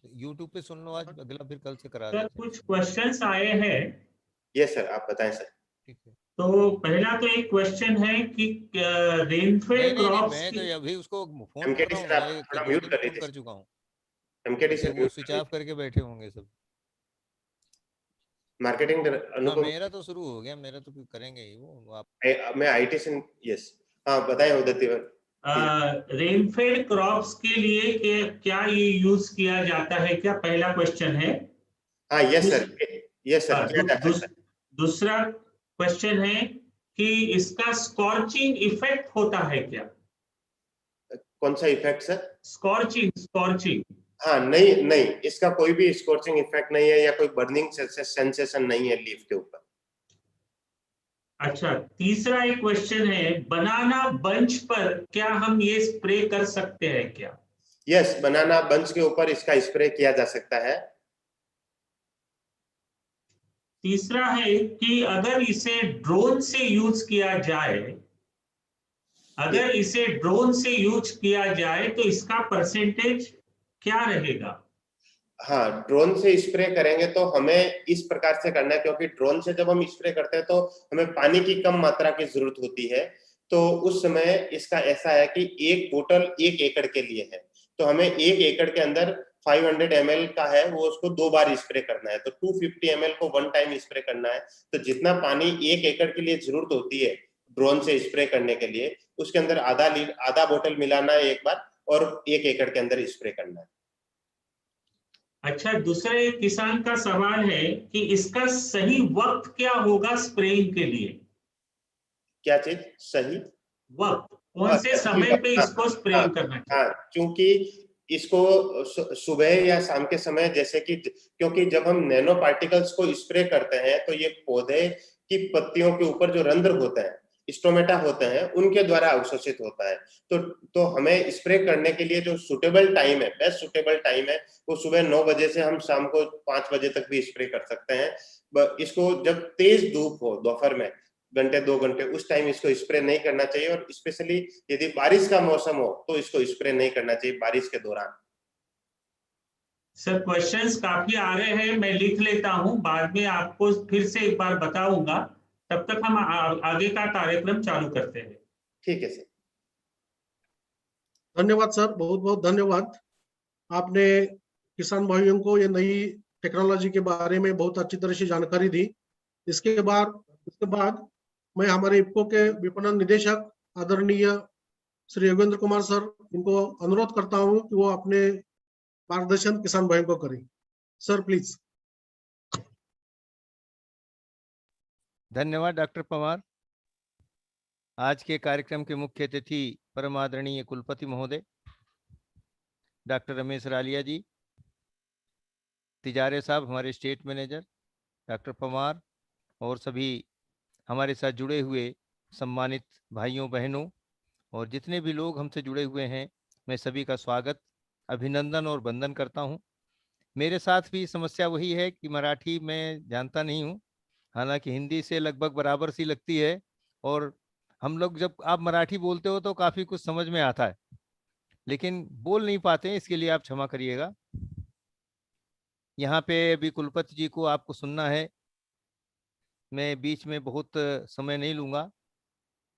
YouTube पे सुन लो आज, अगला फिर कल से करा सर देते हैं। कुछ क्वेश्चंस आए हैं। यस सर, आप बताएं सर। ठीक है। तो पहला तो एक क्वेश्चन है कि रेनफेड क्रॉप्स मैं तो अभी उसको फोन एमकेडी कर सर, रहा आप हूँ, थोड़ा मैं म्यूट कर फोन लीजिए। कर चुका हूँ। एमकेडी सर वो स्विच ऑफ करके बैठे होंगे सब। मार्केटिंग अनुपम, मेरा तो शुरू हो गया, मेरा तो करेंगे ही वो आप। मैं आईटी से, यस हाँ बताएं उदय तिवारी। रेनफेड क्रॉप्स के लिए क्या ये यूज किया जाता है क्या, पहला क्वेश्चन है। हाँ यस सर, यस सर, किया जा सकता है। दूसरा क्वेश्चन है कि इसका स्कॉर्चिंग इफेक्ट होता है क्या? कौन सा इफेक्ट सर? स्कॉर्चिंग। हाँ, नहीं नहीं, इसका कोई भी स्कॉर्चिंग इफेक्ट नहीं है या कोई बर्निंग सेंसेशन नहीं है लीफ के ऊपर। अच्छा, तीसरा एक क्वेश्चन है, बनाना बंच पर क्या हम ये स्प्रे कर सकते हैं क्या? यस, बनाना बंच के ऊपर इसका स्प्रे किया जा सकता है। तीसरा है कि अगर इसे ड्रोन से यूज किया जाए, अगर इसे ड्रोन से यूज किया जाए तो इसका परसेंटेज क्या रहेगा? हाँ, ड्रोन से स्प्रे करेंगे तो हमें इस प्रकार से करना है, क्योंकि ड्रोन से जब हम स्प्रे करते हैं तो हमें पानी की कम मात्रा की जरूरत होती है। तो उस समय इसका ऐसा है कि एक बोतल 1 एकड़ के लिए है, तो हमें 1 एकड़ के अंदर 500 ml का है, वो उसको 2 बार स्प्रे करना है, तो 250 ml को 1 टाइम स्प्रे करना है। तो जितना पानी 1 एकड़ के लिए जरूरत होती है ड्रोन से स्प्रे करने के लिए, उसके अंदर आधा बोतल मिलाना है एक बार, और 1 एकड़ के अंदर स्प्रे करना है। अच्छा, दूसरे किसान का सवाल है कि इसका सही वक्त क्या होगा स्प्रेइंग के लिए? क्या चीज सही वक्त, कौन से समय पे इसको स्प्रे करना चाहिए? हाँ, क्योंकि इसको सुबह या शाम के समय, जैसे कि क्योंकि जब हम नैनो पार्टिकल्स को स्प्रे करते हैं तो ये पौधे की पत्तियों के ऊपर जो रंध्र होते हैं, स्टोमेटा होते हैं, उनके द्वारा अवशोषित होता है। तो हमें स्प्रे करने के लिए जो सुटेबल टाइम है, बेस्ट सुटेबल टाइम है, वो सुबह 9 बजे से हम शाम को 5 बजे तक भी स्प्रे कर सकते हैं। इसको जब तेज धूप हो दोपहर में 1-2 घंटे, उस टाइम इसको स्प्रे नहीं करना चाहिए, और स्पेशली यदि बारिश का मौसम हो तो इसको स्प्रे नहीं करना चाहिए बारिश के दौरान। सर, क्वेश्चंस काफी आ रहे हैं, मैं लिख लेता हूं, बाद में आपको फिर से एक बार बताऊंगा। तब तक हम आगे का कार्यक्रम चालू करते हैं। ठीक है सर। धन्यवाद सर, बहुत बहुत धन्यवाद। आपने किसान भाइयों को ये नई टेक्नोलॉजी के बारे में बहुत अच्छी तरह से जानकारी दी। इसके बाद मैं हमारे इफ्को के विपणन निदेशक आदरणीय श्री योगेंद्र कुमार सर, इनको अनुरोध करता हूं कि वो अपने मार्गदर्शन किसान भाइयों को करें। Sir please. धन्यवाद डॉक्टर पवार। आज के कार्यक्रम के मुख्य अतिथि परम आदरणीय कुलपति महोदय डॉक्टर रमेश रालिया जी, तिजारे साहब हमारे स्टेट मैनेजर, डॉक्टर पवार, और सभी हमारे साथ जुड़े हुए सम्मानित भाइयों बहनों और जितने भी लोग हमसे जुड़े हुए हैं, मैं सभी का स्वागत, अभिनंदन और वंदन करता हूं। मेरे साथ भी समस्या वही है कि मराठी मैं जानता नहीं हूं, हालांकि हिंदी से लगभग बराबर सी लगती है, और हम लोग जब आप मराठी बोलते हो तो काफ़ी कुछ समझ में आता है, लेकिन बोल नहीं पाते हैं, इसके लिए आप क्षमा करिएगा। यहाँ पे अभी कुलपति जी को आपको सुनना है, मैं बीच में बहुत समय नहीं लूँगा।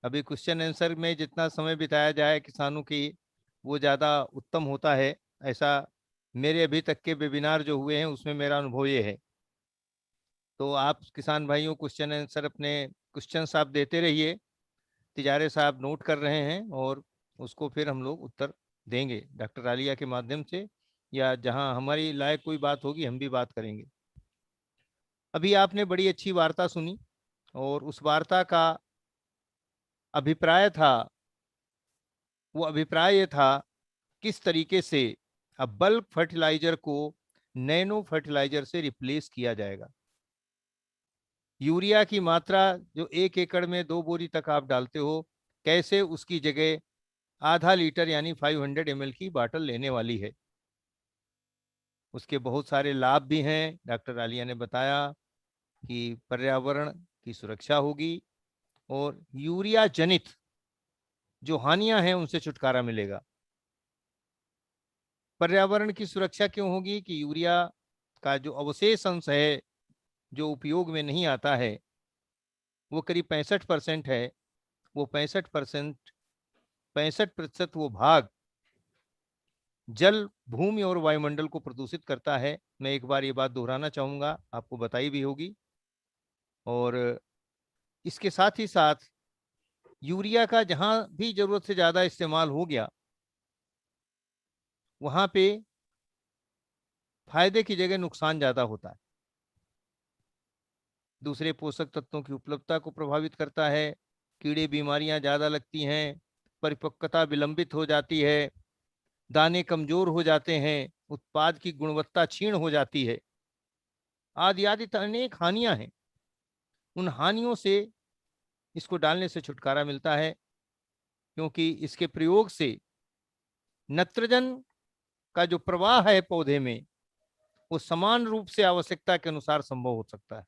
अभी क्वेश्चन आंसर में जितना समय बिताया जाए किसानों की, वो ज़्यादा उत्तम होता है, ऐसा मेरे अभी तक के वेबिनार जो हुए हैं उसमें मेरा अनुभव ये है। तो आप किसान भाइयों क्वेश्चन आंसर अपने क्वेश्चन आप देते रहिए, तिजारे साहब नोट कर रहे हैं, और उसको फिर हम लोग उत्तर देंगे डॉक्टर आलिया के माध्यम से, या जहां हमारी लायक कोई बात होगी हम भी बात करेंगे। अभी आपने बड़ी अच्छी वार्ता सुनी, और उस वार्ता का अभिप्राय था, वो अभिप्राय ये था किस तरीके से अब बल्क फर्टिलाइजर को नैनो फर्टिलाइजर से रिप्लेस किया जाएगा। यूरिया की मात्रा जो 1 एकड़ में 2 बोरी तक आप डालते हो, कैसे उसकी जगह आधा लीटर यानी 500 ml की बाटल लेने वाली है। उसके बहुत सारे लाभ भी हैं, डॉक्टर आलिया ने बताया कि पर्यावरण की सुरक्षा होगी और यूरिया जनित जो हानियां हैं उनसे छुटकारा मिलेगा। पर्यावरण की सुरक्षा क्यों होगी कि यूरिया का जो अवशेष अंश है जो उपयोग में नहीं आता है वो करीब 65% है। वो 65% वो भाग जल, भूमि और वायुमंडल को प्रदूषित करता है। मैं एक बार ये बात दोहराना चाहूँगा, आपको बताई भी होगी। और इसके साथ ही साथ यूरिया का जहाँ भी ज़रूरत से ज़्यादा इस्तेमाल हो गया, वहाँ पे फायदे की जगह नुकसान ज़्यादा होता है। दूसरे पोषक तत्वों की उपलब्धता को प्रभावित करता है, कीड़े बीमारियां ज्यादा लगती हैं, परिपक्वता विलंबित हो जाती है, दाने कमजोर हो जाते हैं, उत्पाद की गुणवत्ता क्षीण हो जाती है, आदि आदि अनेक हानियां हैं। उन हानियों से इसको डालने से छुटकारा मिलता है, क्योंकि इसके प्रयोग से नत्रजन का जो प्रवाह है पौधे में वो समान रूप से आवश्यकता के अनुसार संभव हो सकता है।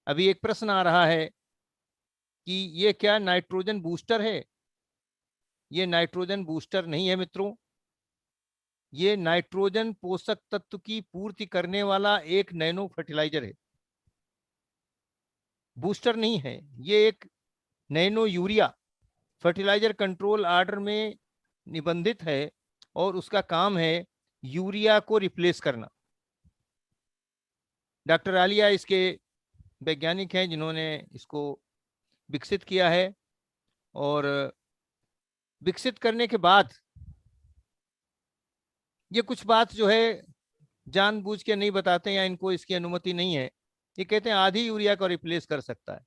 अभी एक प्रश्न आ रहा है कि ये क्या नाइट्रोजन बूस्टर है? ये नाइट्रोजन बूस्टर नहीं है मित्रों, ये नाइट्रोजन पोषक तत्व की पूर्ति करने वाला एक नैनो फर्टिलाइजर है, बूस्टर नहीं है। ये एक nano urea fertiliser control order में निबंधित है और उसका काम है यूरिया को रिप्लेस करना। डॉक्टर आलिया इसके वैज्ञानिक हैं जिन्होंने इसको विकसित किया है, और विकसित करने के बाद ये कुछ बात जो है जानबूझ के नहीं बताते या इनको इसकी अनुमति नहीं है। ये कहते हैं आधी यूरिया को रिप्लेस कर सकता है।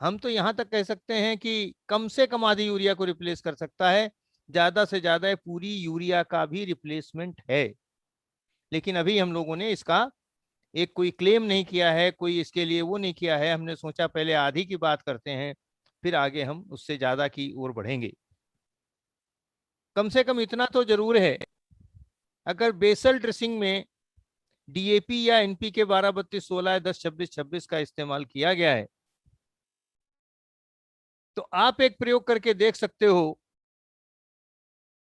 हम तो यहां तक कह सकते हैं कि कम से कम आधी यूरिया को रिप्लेस कर सकता है, ज्यादा से ज्यादा पूरी यूरिया का भी रिप्लेसमेंट है। लेकिन अभी हम लोगों ने इसका एक कोई क्लेम नहीं किया है, कोई इसके लिए वो नहीं किया है। हमने सोचा पहले आधी की बात करते हैं, फिर आगे हम उससे ज्यादा की ओर बढ़ेंगे। कम से कम इतना तो जरूर है, अगर बेसल ड्रेसिंग में डीएपी या एनपीके 12 32 16 10 26 26 का इस्तेमाल किया गया है, तो आप एक प्रयोग करके देख सकते हो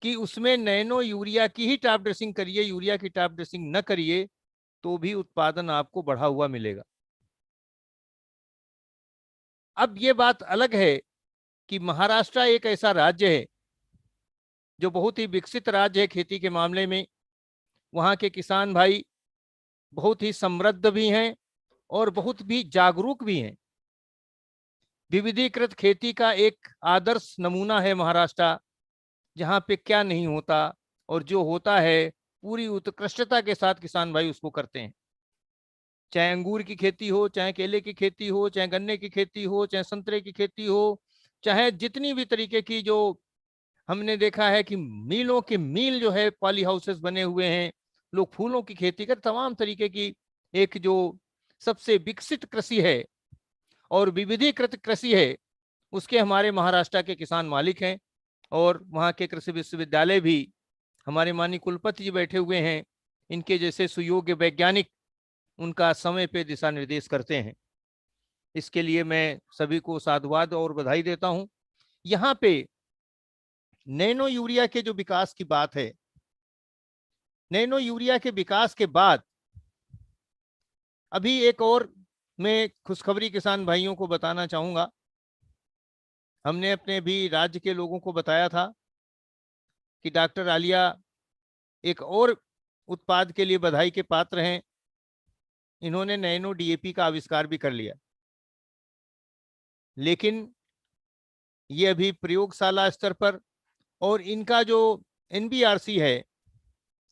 कि उसमें नैनो यूरिया की ही टॉप ड्रेसिंग करिए, यूरिया की टॉप ड्रेसिंग न करिए, तो भी उत्पादन आपको बढ़ा हुआ मिलेगा। अब ये बात अलग है कि महाराष्ट्र एक ऐसा राज्य है जो बहुत ही विकसित राज्य है खेती के मामले में। वहाँ के किसान भाई बहुत ही समृद्ध भी हैं और बहुत भी जागरूक भी हैं। विविधीकृत खेती का एक आदर्श नमूना है महाराष्ट्र, जहाँ पे क्या नहीं होता और जो होता है पूरी उत्कृष्टता के साथ किसान भाई उसको करते हैं। चाहे अंगूर की खेती हो, चाहे केले की खेती हो, चाहे गन्ने की खेती हो, चाहे संतरे की खेती हो, चाहे जितनी भी तरीके की जो हमने देखा है कि मीलों के मील जो है पॉली हाउसेस बने हुए हैं, लोग फूलों की खेती कर, तमाम तरीके की एक जो सबसे विकसित कृषि है और विविधीकृत कृषि है, उसके हमारे महाराष्ट्र के किसान मालिक हैं। और वहाँ के कृषि विश्वविद्यालय भी हमारे माननीय कुलपति जी बैठे हुए हैं, इनके जैसे सुयोग्य वैज्ञानिक उनका समय पे दिशा निर्देश करते हैं। इसके लिए मैं सभी को साधुवाद और बधाई देता हूं। यहाँ पे नैनो यूरिया के जो विकास की बात है, नैनो यूरिया के विकास के बाद अभी एक और मैं खुशखबरी किसान भाइयों को बताना चाहूंगा। हमने अपने भी राज्य के लोगों को बताया था कि डॉक्टर आलिया एक और उत्पाद के लिए बधाई के पात्र हैं। इन्होंने नैनो डीएपी का आविष्कार भी कर लिया, लेकिन ये अभी प्रयोगशाला स्तर पर, और इनका जो एनबीआरसी है,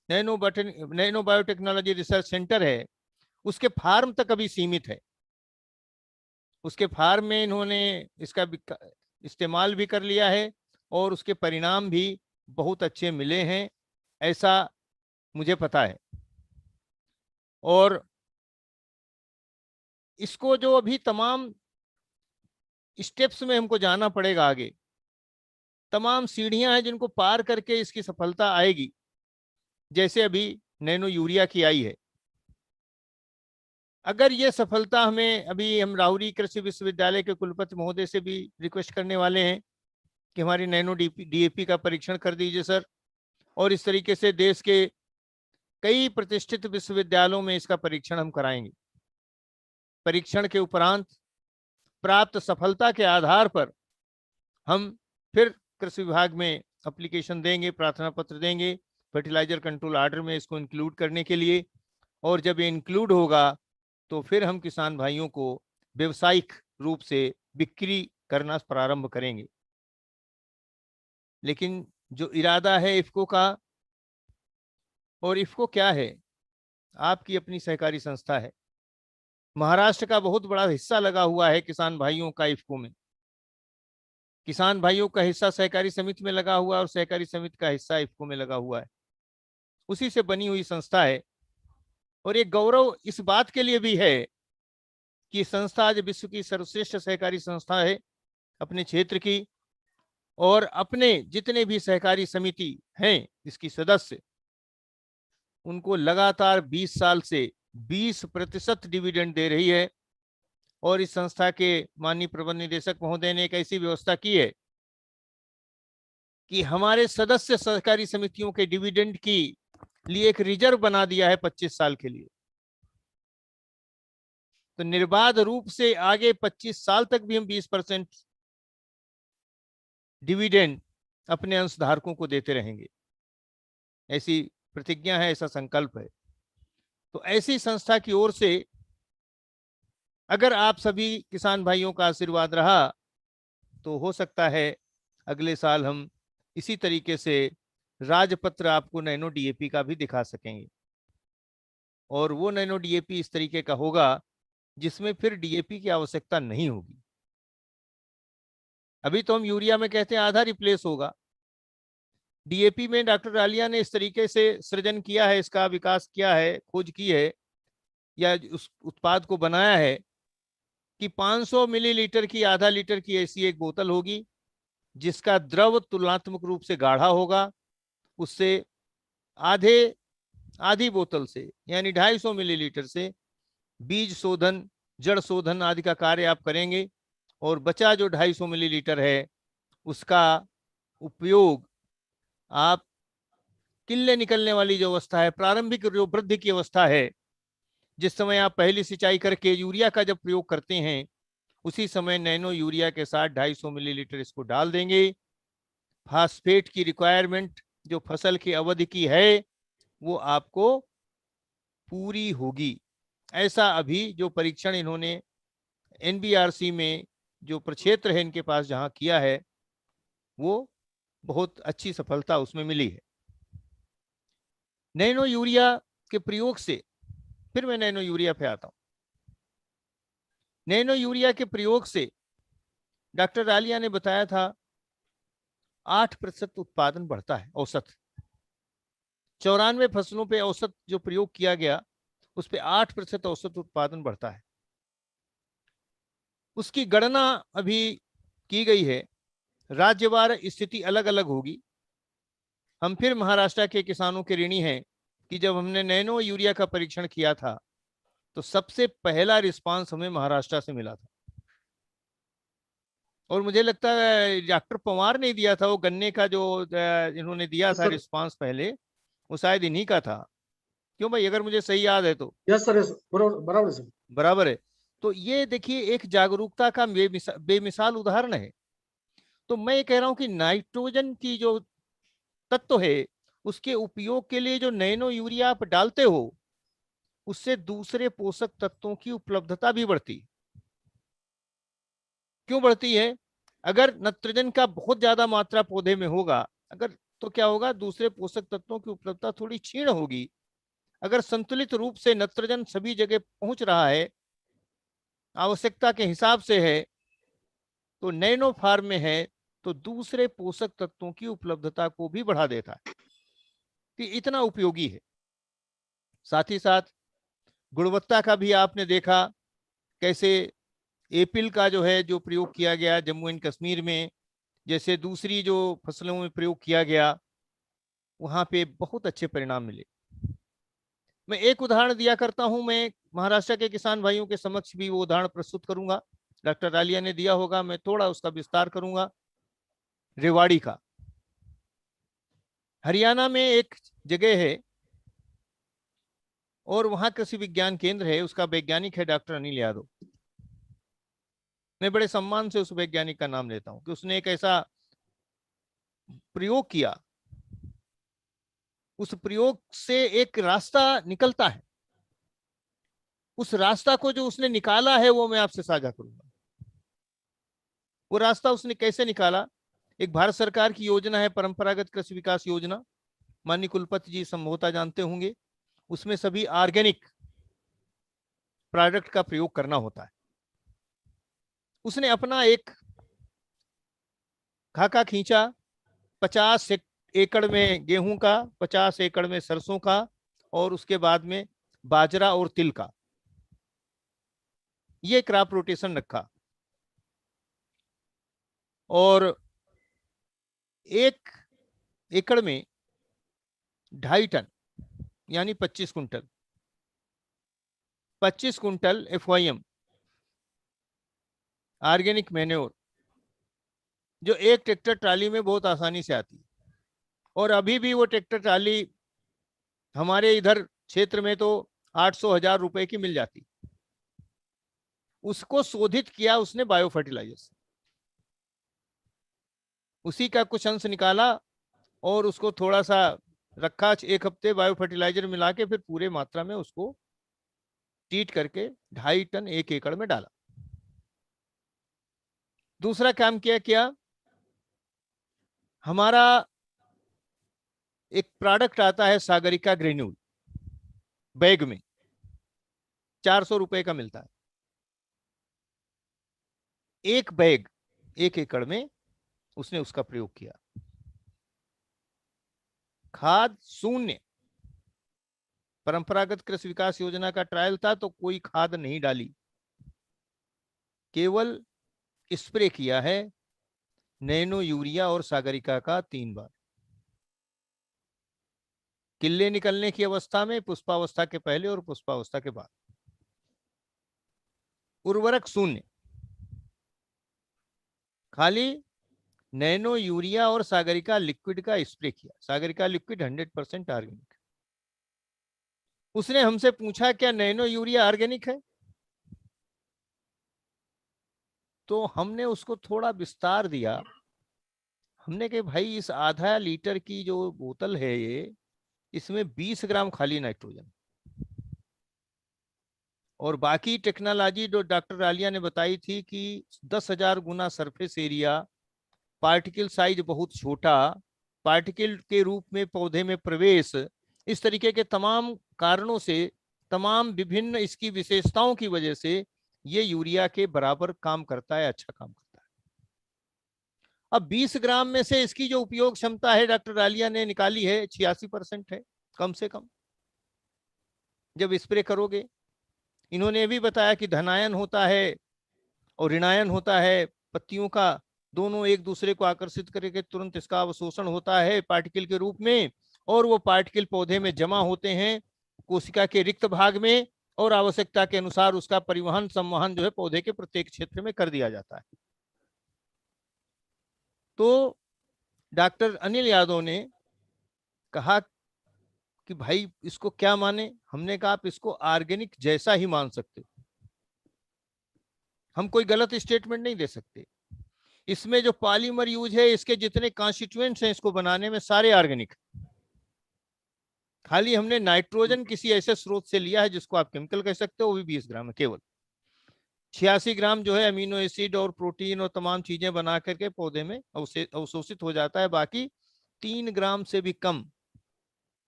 नैनो बायोटेक्नोलॉजी रिसर्च सेंटर है, उसके फार्म तक अभी सीमित है। उसके फार्म में इन्होंने इसका इस्तेमाल भी कर लिया है और उसके परिणाम भी बहुत अच्छे मिले हैं, ऐसा मुझे पता है। और इसको जो अभी तमाम स्टेप्स में हमको जाना पड़ेगा, आगे तमाम सीढ़ियां हैं जिनको पार करके इसकी सफलता आएगी, जैसे अभी नैनो यूरिया की आई है। अगर ये सफलता हमें, अभी हम राहुरी कृषि विश्वविद्यालय के कुलपति महोदय से भी रिक्वेस्ट करने वाले हैं कि हमारी नैनो डीएपी का परीक्षण कर दीजिए सर, और इस तरीके से देश के कई प्रतिष्ठित विश्वविद्यालयों में इसका परीक्षण हम कराएंगे। परीक्षण के उपरांत प्राप्त सफलता के आधार पर हम फिर कृषि विभाग में एप्लीकेशन देंगे, प्रार्थना पत्र देंगे फर्टिलाइजर कंट्रोल ऑर्डर में इसको इंक्लूड करने के लिए। और जब ये इंक्लूड होगा तो फिर हम किसान भाइयों को व्यवसायिक रूप से बिक्री करना प्रारंभ करेंगे। लेकिन जो इरादा है इफ्को का, और इफ्को क्या है, आपकी अपनी सहकारी संस्था है। महाराष्ट्र का बहुत बड़ा हिस्सा लगा हुआ है किसान भाइयों का इफ्को में। किसान भाइयों का हिस्सा सहकारी समिति में लगा हुआ है और सहकारी समिति का हिस्सा इफ्को में लगा हुआ है। उसी से बनी हुई संस्था है। और ये गौरव इस बात के लिए भी है कि संस्था आज विश्व की सर्वश्रेष्ठ सहकारी संस्था है अपने क्षेत्र की। और अपने जितने भी सहकारी समिति हैं इसकी सदस्य, उनको लगातार 20 साल से 20% डिविडेंड दे रही है। और इस संस्था के माननीय प्रबंध निदेशक महोदय ने एक ऐसी व्यवस्था की है कि हमारे सदस्य सहकारी समितियों के डिविडेंड की लिए एक रिजर्व बना दिया है 25 साल के लिए। तो निर्बाध रूप से आगे 25 साल तक भी हम 20% डिविडेंड अपने अंशधारकों को देते रहेंगे। ऐसी प्रतिज्ञा है, ऐसा संकल्प है। तो ऐसी संस्था की ओर से अगर आप सभी किसान भाइयों का आशीर्वाद रहा तो हो सकता है अगले साल हम इसी तरीके से राजपत्र आपको नैनो डीएपी का भी दिखा सकेंगे। और वो नैनो डीएपी इस तरीके का होगा जिसमें फिर डीएपी की आवश्यकता नहीं होगी। अभी तो हम यूरिया में कहते हैं आधा रिप्लेस होगा। डीएपी में डॉक्टर रालिया ने इस तरीके से सृजन किया है, इसका विकास किया है, खोज की है या उस उत्पाद को बनाया है कि 500 मिलीलीटर की आधा लीटर की ऐसी एक बोतल होगी जिसका द्रव तुलनात्मक रूप से गाढ़ा होगा। उससे आधी बोतल से यानी 250 मिलीलीटर से बीज शोधन, जड़ शोधन आदि का कार्य आप करेंगे। और बचा जो 250 मिलीलीटर है उसका उपयोग आप किल्ले निकलने वाली जो अवस्था है, प्रारंभिक जो वृद्धि की अवस्था है, जिस समय आप पहली सिंचाई करके यूरिया का जब प्रयोग करते हैं उसी समय नैनो यूरिया के साथ 250 मिलीलीटर इसको डाल देंगे। फास्फेट की रिक्वायरमेंट जो फसल की अवधि की है वो आपको पूरी होगी। ऐसा अभी जो परीक्षण इन्होंने एनबीआरसी में जो प्रक्षेत्र है इनके पास जहां किया है वो बहुत अच्छी सफलता उसमें मिली है। नैनो यूरिया के प्रयोग से फिर मैं नैनो यूरिया पे आता हूं। नैनो यूरिया के प्रयोग से डॉक्टर रालिया ने बताया था 8% उत्पादन बढ़ता है औसत। 94 फसलों पे औसत जो प्रयोग किया गया उस पे 8% औसत उत्पादन बढ़ता है। उसकी गणना अभी की गई है, राज्यवार स्थिति अलग अलग होगी। हम फिर महाराष्ट्र के किसानों के ऋणी हैं कि जब हमने नैनो यूरिया का परीक्षण किया था तो सबसे पहला रिस्पांस हमें महाराष्ट्र से मिला था। और मुझे लगता है डॉक्टर पवार ने दिया था वो गन्ने का जो इन्होंने दिया था सर। रिस्पांस पहले, वो शायद इन्हीं का था। क्यों भाई, अगर मुझे सही याद है तो? यस सर, यस बराबर बराबर सर। बराबर है। तो ये देखिए एक जागरूकता का बेमिसाल उदाहरण है। तो मैं ये कह रहा हूं कि नाइट्रोजन की जो तत्व है उसके उपयोग के लिए जो नैनो यूरिया आप डालते हो उससे दूसरे पोषक तत्वों की उपलब्धता भी बढ़ती है। क्यों बढ़ती है? अगर नाइट्रोजन का बहुत ज्यादा मात्रा पौधे में होगा अगर तो क्या होगा, दूसरे पोषक तत्वों की उपलब्धता थोड़ी क्षीण होगी। अगर संतुलित रूप से नाइट्रोजन सभी जगह पहुंच रहा है, आवश्यकता के हिसाब से है, तो नैनो फार्म में है तो दूसरे पोषक तत्वों की उपलब्धता को भी बढ़ा देता है। तो इतना उपयोगी है। साथ ही साथ गुणवत्ता का भी आपने देखा कैसे एपिल का जो है जो प्रयोग किया गया जम्मू एंड कश्मीर में, जैसे दूसरी जो फसलों में प्रयोग किया गया वहां पे बहुत अच्छे परिणाम मिले। मैं एक उदाहरण दिया करता हूं, मैं महाराष्ट्र के किसान भाइयों के समक्ष भी वो उदाहरण प्रस्तुत करूंगा। डॉक्टर रालिया ने दिया होगा, मैं थोड़ा उसका विस्तार करूंगा। रेवाड़ी का, हरियाणा में एक जगह है और वहां कृषि विज्ञान केंद्र है, उसका वैज्ञानिक है डॉक्टर अनिल यादव। मैं बड़े सम्मान से उस वैज्ञानिक का नाम लेता हूं कि उसने एक ऐसा प्रयोग किया, उस प्रयोग से एक रास्ता निकलता है। उस रास्ता को जो उसने निकाला है वो मैं आपसे साझा करूंगा। वो रास्ता उसने कैसे निकाला? एक भारत सरकार की योजना है परंपरागत कृषि विकास योजना, माननीय कुलपति जी संभवतः जानते होंगे। उसमें सभी ऑर्गेनिक प्रोडक्ट का प्रयोग करना होता है। उसने अपना एक खाका खींचा, 50 एकड़ में गेहूं का, 50 एकड़ में सरसों का, और उसके बाद में बाजरा और तिल का, ये क्रॉप रोटेशन रखा। और 1 एकड़ में 2.5 टन यानी 25 quintal, 25 quintal FYM organic manure, जो एक ट्रैक्टर ट्राली में बहुत आसानी से आती है। और अभी भी वो ट्रैक्टर ट्राली हमारे इधर क्षेत्र में तो 800,000 रुपए की मिल जाती। उसको शोधित किया उसने बायो फर्टिलाइजर से, उसी का कुछ अंश निकाला और उसको थोड़ा सा रखा, 1 हफ्ते बायो फर्टिलाइजर मिला के, फिर पूरे मात्रा में उसको ट्रीट करके 2.5 टन 1 एकड़ में डाला। दूसरा काम क्या हमारा एक प्रोडक्ट आता है सागरिका ग्रेन्यूल, बैग में 400 रुपए का मिलता है। 1 बैग 1 एकड़ में उसने उसका प्रयोग किया। खाद शून्य, परंपरागत कृषि विकास योजना का ट्रायल था तो कोई खाद नहीं डाली, केवल स्प्रे किया है नैनो यूरिया और सागरिका का 3 बार। किल्ले निकलने की अवस्था में, पुष्पावस्था के पहले और पुष्पावस्था के बाद। उर्वरक शून्य, खाली नैनो यूरिया और सागरिका लिक्विड का स्प्रे किया। Sagarika liquid 100% organic. उसने हमसे पूछा क्या नैनो यूरिया ऑर्गेनिक है, तो हमने उसको थोड़ा विस्तार दिया। हमने कहा भाई इस आधा लीटर की जो बोतल है ये, इसमें 20 ग्राम खाली नाइट्रोजन, और बाकी टेक्नोलॉजी जो डॉक्टर आलिया ने बताई थी कि 10,000 गुना सरफेस एरिया, पार्टिकल साइज बहुत छोटा, पार्टिकल के रूप में पौधे में प्रवेश, इस तरीके के तमाम कारणों से, तमाम विभिन्न इसकी विशेषताओं की वजह से ये यूरिया के बराबर काम करता है, अच्छा काम करता है। अब 20 ग्राम में से इसकी जो उपयोग क्षमता है डॉक्टर आलिया ने निकाली है 86% है कम से कम जब स्प्रे करोगे। इन्होंने भी बताया कि धनायन होता है और ऋणायन होता है पत्तियों का, दोनों एक दूसरे को आकर्षित करके तुरंत इसका अवशोषण होता है पार्टिकल के रूप में, और वो पार्टिकल पौधे में जमा होते हैं कोशिका के रिक्त भाग में, और आवश्यकता के अनुसार उसका परिवहन संवहन जो है पौधे के प्रत्येक क्षेत्र में कर दिया जाता है। तो डॉक्टर अनिल यादव ने कहा कि भाई इसको क्या माने। हमने कहा आप इसको ऑर्गेनिक जैसा ही मान सकते हो, हम कोई गलत स्टेटमेंट नहीं दे सकते। इसमें जो पॉलीमर यूज है, इसके जितने कॉन्स्टिट्यूएंट्स हैं इसको बनाने में सारे ऑर्गेनिक, खाली हमने नाइट्रोजन किसी ऐसे स्रोत से लिया है जिसको आप केमिकल कह सकते हो, वो भी 20 ग्राम है केवल। 86 ग्राम जो है अमीनो एसिड और प्रोटीन और तमाम चीजें बना करके पौधे में अवशोषित हो जाता है, बाकी 3 ग्राम से भी कम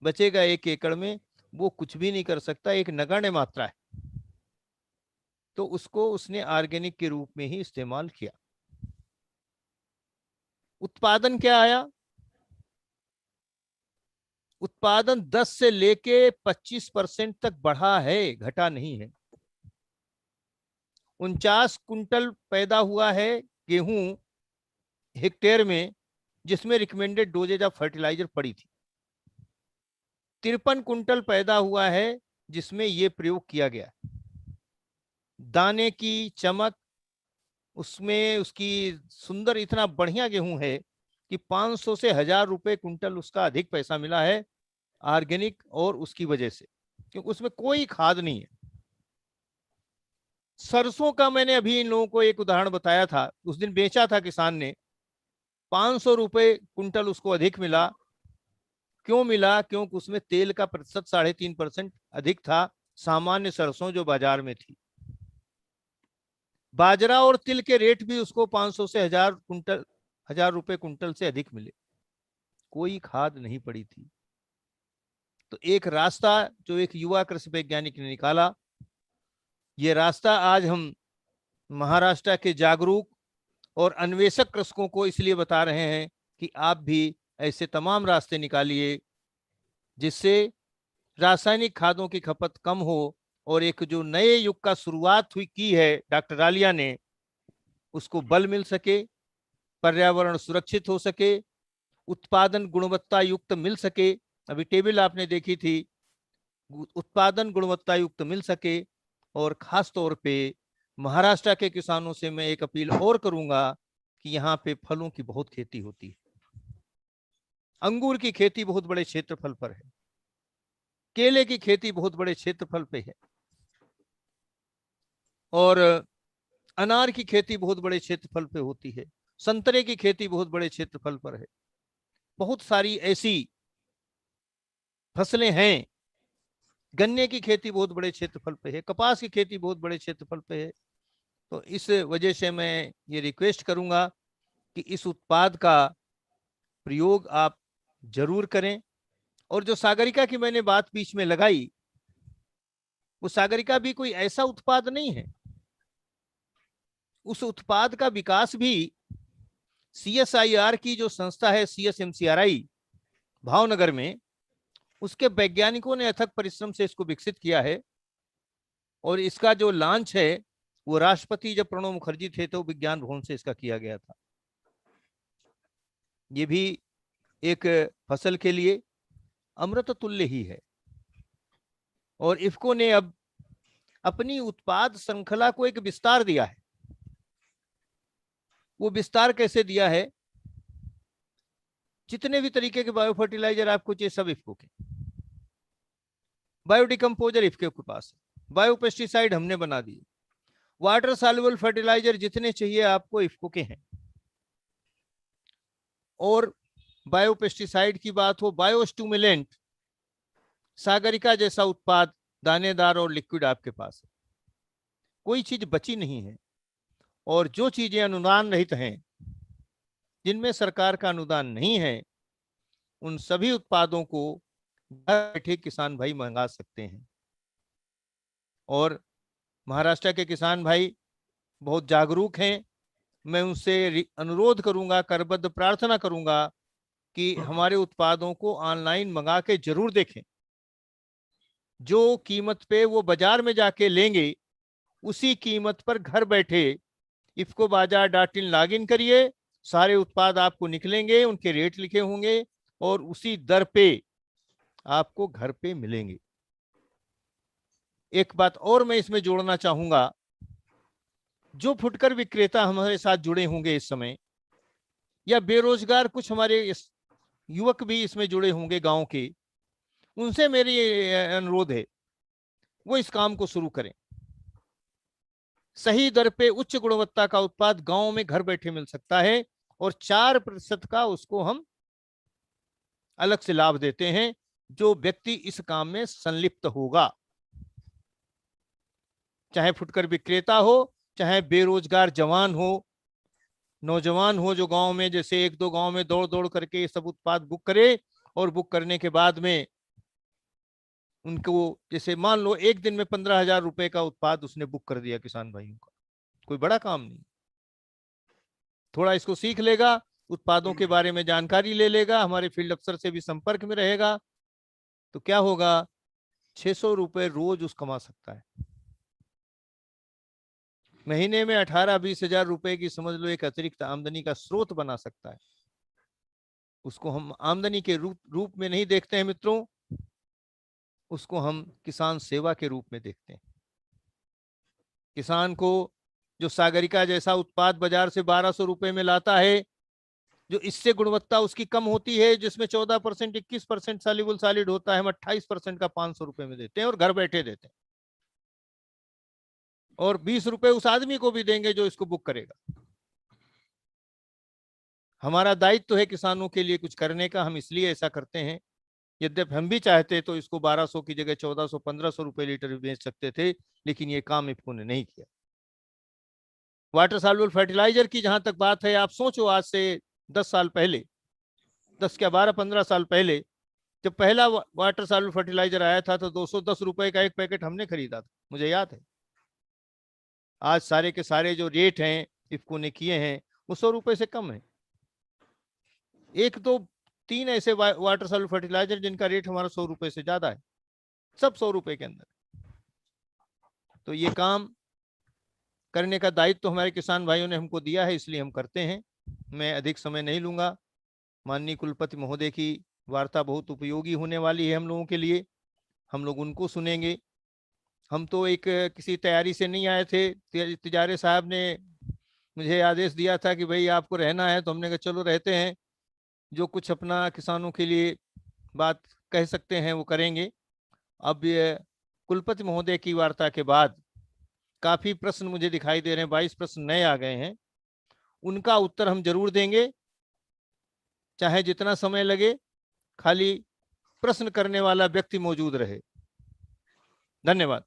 बचेगा 1 एकड़ में, वो कुछ भी नहीं कर सकता, एक नगण्य मात्रा है। तो उसको उसने ऑर्गेनिक के रूप में ही इस्तेमाल किया। उत्पादन क्या आया, उत्पादन 10 से लेके 25% तक बढ़ा है, घटा नहीं है। 49 कुंटल पैदा हुआ है गेहूं हेक्टेयर में, जिसमें रिकमेंडेड डोजेज ऑफ फर्टिलाइजर पड़ी थी। 53 कुंटल पैदा हुआ है जिसमें यह प्रयोग किया गया। दाने की चमक, उसमें उसकी सुंदर, इतना बढ़िया गेहूं है कि 500 से 1000 रुपए कुंटल उसका अधिक पैसा मिला है ऑर्गेनिक, और उसकी वजह से क्योंकि उसमें कोई खाद नहीं है। सरसों का मैंने अभी इन लोगों को एक उदाहरण बताया था, उस दिन बेचा था किसान ने, 500 रुपए कुंटल उसको अधिक मिला। क्यों मिला, क्योंकि उसमें तेल का प्रतिशत 3.5% अधिक था सामान्य सरसों जो बाजार में थी। बाजरा और तिल के रेट भी उसको 500 से 1000 रुपए कुंटल से अधिक मिले, कोई खाद नहीं पड़ी थी। तो एक रास्ता जो एक युवा कृषि वैज्ञानिक ने निकाला, ये रास्ता आज हम महाराष्ट्र के जागरूक और अन्वेषक कृषकों को इसलिए बता रहे हैं कि आप भी ऐसे तमाम रास्ते निकालिए जिससे रासायनिक खादों की खपत कम हो और एक जो नए युग का शुरुआत हुई की है डॉक्टर रालिया ने, उसको बल मिल सके, पर्यावरण सुरक्षित हो सके, उत्पादन गुणवत्ता युक्त मिल सके। अभी टेबल आपने देखी थी, उत्पादन गुणवत्ता युक्त मिल सके। और खास तौर पे महाराष्ट्र के किसानों से मैं एक अपील और करूंगा कि यहाँ पे फलों की बहुत खेती होती है, अंगूर की खेती बहुत बड़े क्षेत्रफल पर है, केले की खेती बहुत बड़े क्षेत्रफल पे है, और अनार की खेती बहुत बड़े क्षेत्रफल पे होती है, संतरे की खेती बहुत बड़े क्षेत्रफल पर है। बहुत सारी ऐसी फसलें हैं, गन्ने की खेती बहुत बड़े क्षेत्रफल पे है, कपास की खेती बहुत बड़े क्षेत्रफल पे है। तो इस वजह से मैं ये रिक्वेस्ट करूंगा कि इस उत्पाद का प्रयोग आप जरूर करें। और जो सागरिका की मैंने बात बीच में लगाई, वो सागरिका भी कोई ऐसा उत्पाद नहीं है, उस उत्पाद का विकास भी CSIR की जो संस्था है CSMCRI भावनगर में, उसके वैज्ञानिकों ने अथक परिश्रम से इसको विकसित किया है। और इसका जो लॉन्च है वो राष्ट्रपति जब प्रणब मुखर्जी थे तो विज्ञान भवन से इसका किया गया था। ये भी एक फसल के लिए अमृत तुल्य ही है। और इफ्को ने अब अपनी उत्पाद श्रृंखला को एक विस्तार दिया है। वो विस्तार कैसे दिया है? जितने भी तरीके के बायो फर्टिलाइजर आपको चाहिए सब इफ्को के, बायोडिकम्पोजर इफ्को के पास है, बायो पेस्टिसाइड हमने बना दिए, वाटर सॉल्युबल फर्टिलाइजर जितने चाहिए आपको इफ्को के हैं। और बायो पेस्टिसाइड की बात हो, बायो स्टिमुलेंट, सागरिका जैसा उत्पाद दानेदार और लिक्विड आपके पास है, कोई चीज बची नहीं है। और जो चीजें अनुदान रहित हैं, जिनमें सरकार का अनुदान नहीं है, उन सभी उत्पादों को घर बैठे किसान भाई मंगा सकते हैं। और महाराष्ट्र के किसान भाई बहुत जागरूक हैं। मैं उनसे अनुरोध करूंगा, करबद्ध प्रार्थना करूंगा कि हमारे उत्पादों को ऑनलाइन मंगा के जरूर देखें। जो कीमत पे वो बाजार में जाके लेंगे, उसी कीमत पर घर बैठे इफ्को बाजार.in लॉगिन करिए, सारे उत्पाद आपको निकलेंगे, उनके रेट लिखे होंगे और उसी दर पे आपको घर पे मिलेंगे। एक बात और मैं इसमें जोड़ना चाहूंगा, जो फुटकर विक्रेता हमारे साथ जुड़े होंगे इस समय, या बेरोजगार कुछ हमारे युवक भी इसमें जुड़े होंगे गांव के, उनसे मेरी अनुरोध है वो इस काम को शुरू करें। सही दर पे उच्च गुणवत्ता का उत्पाद गांव में घर बैठे मिल सकता है और 4% का उसको हम अलग से लाभ देते हैं जो व्यक्ति इस काम में संलिप्त होगा, चाहे फुटकर विक्रेता हो, चाहे बेरोजगार जवान हो, नौजवान हो जो गांव में जैसे एक दो गांव में दौड़ दौड़ करके ये सब उत्पाद बुक करे और बुक करने के बाद में उनको जैसे मान लो एक दिन में 15,000 रुपए का उत्पाद उसने बुक कर दिया किसान भाइयों का, कोई बड़ा काम नहीं। थोड़ा इसको सीख लेगा, उत्पादों के बारे में जानकारी ले लेगा, हमारे फील्ड अफसर से भी संपर्क में रहेगा, तो क्या होगा, 600 रुपए रोज उस कमा सकता है। महीने में 18-20 हजार रुपए की समझ लो एक अतिरिक्त आमदनी का स्रोत बना सकता है। उसको हम आमदनी के रूप में नहीं देखते हैं मित्रों, उसको हम किसान सेवा के रूप में देखते हैं। किसान को जो सागरिका जैसा उत्पाद बाजार से 1200 रुपए में लाता है, जो इससे गुणवत्ता उसकी कम होती है, जिसमें 14% 21% सॉल्युबल सॉलिड होता है, हम 28% का 500 रुपए में देते हैं और घर बैठे देते हैं। और 20 रुपए उस आदमी को भी देंगे जो इसको बुक करेगा। हमारा दायित्व है किसानों के लिए कुछ करने का, हम इसलिए ऐसा करते हैं। यद्यपि हम भी चाहते तो इसको 1200 की जगह 1400-1500 रुपए लीटर बेच सकते थे, लेकिन ये काम इफ्को ने नहीं किया। वाटर सॉल्युबल फर्टिलाइजर की जहां तक बात है, आप सोचो आज से 10 साल पहले, 10 क्या 12-15 साल पहले जब पहला वाटर सॉल्युबल फर्टिलाइजर आया था तो 210 रुपए का एक पैकेट हमने खरीदा था, मुझे याद है। आज सारे के सारे जो रेट हैं इफ्को ने किए हैं वो 100 रुपए से कम है। एक दो तीन ऐसे वाटर सॉल्युबल फर्टिलाइजर जिनका रेट हमारा 100 रुपए से ज्यादा है, सब 100 रुपए के अंदर। तो ये काम करने का दायित्व तो हमारे किसान भाइयों ने हमको दिया है, इसलिए हम करते हैं। मैं अधिक समय नहीं लूंगा। माननीय कुलपति महोदय की वार्ता बहुत उपयोगी होने वाली है हम लोगों के लिए, हम लोग उनको सुनेंगे। हम तो एक किसी तैयारी से नहीं आए थे। तिजारे साहब ने मुझे आदेश दिया था कि भाई आपको रहना है, तो हमने कहा चलो रहते हैं, जो कुछ अपना किसानों के लिए बात कह सकते हैं वो करेंगे। अब ये कुलपति महोदय की वार्ता के बाद काफी प्रश्न मुझे दिखाई दे रहे हैं, 22 प्रश्न नए आ गए हैं, उनका उत्तर हम जरूर देंगे, चाहे जितना समय लगे, खाली प्रश्न करने वाला व्यक्ति मौजूद रहे। धन्यवाद।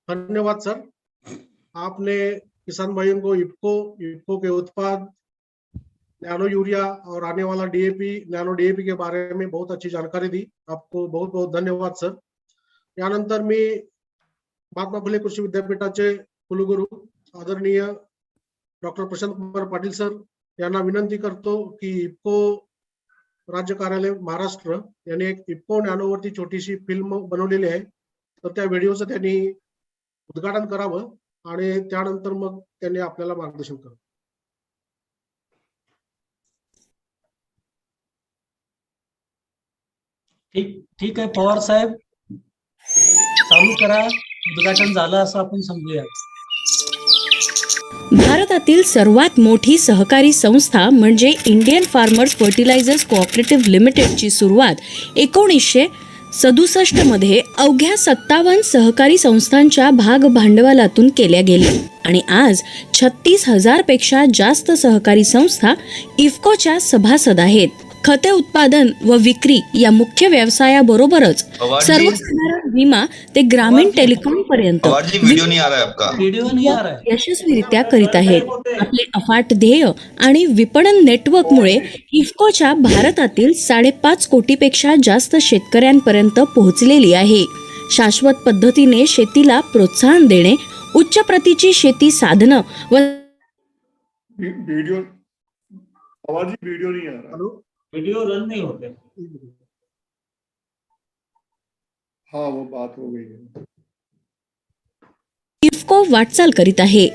धन्यवाद सर। आपने किसान भाइयों को इफ्को के उत्पाद नैनो यूरिया और आने वाला डीएपी, नैनो डीएपी के बारे में बहुत अच्छी जानकारी दी। आपको बहुत बहुत धन्यवाद सर। यानंतर मी महात्मा फुले कृषी विद्यापीठाचे कुलगुरू आदरणीय डॉक्टर प्रशांत कुमार पाटील सर यांना विनंती करतो की इफ्को राज्य कार्यालय महाराष्ट्र यांनी एक इफ्को नॅनोवरती छोटीशी फिल्म बनवलेली आहे, तर त्या व्हिडिओचं त्यांनी उद्घाटन करावं आणि त्यानंतर मग त्यांनी आपल्याला मार्गदर्शन करावं। ठीक आहे पवार साहेब, चालू करा, उद्घाटन झालं असं आपण समजूया। भारतातील सर्वात मोठी सहकारी संस्था म्हणजे इंडियन फार्मर्स फर्टिलायझर्स कोऑपरेटिव्ह लिमिटेडची सुरुवात 1967 मध्ये अवघ्या 57 सहकारी संस्थांच्या भाग भांडवलातून केल्या गेली आणि आज 36,000 पेक्षा जास्त सहकारी संस्था इफ्कोच्या सभासद आहेत। खते उत्पादन व विक्री या मुख्य व्यवसायाबरोबरच सर्वसाधारण विमा ते ग्रामीण टेलिकॉम पर्यंत वीडियो नहीं आ रहा है। यशस्वीरित्या करीत आहेत। आपले अफाट ध्येय आणि विपणन नेटवर्कमुळे इफ्कोच्या भारतातील 5.5 कोटीपेक्षा जास्त शेतकऱ्यांपर्यंत पोहोचलेली आहे। शाश्वत पद्धतीने शेतीला प्रोत्साहन देणे, उच्च प्रतीची शेती साधनं व वीडियो आवाज वीडियो नहीं आ रहा। हेलो, वीडियो रन नहीं होते। हाँ वो बात हो गई है। इफ्को वाटचाल करीत आहे।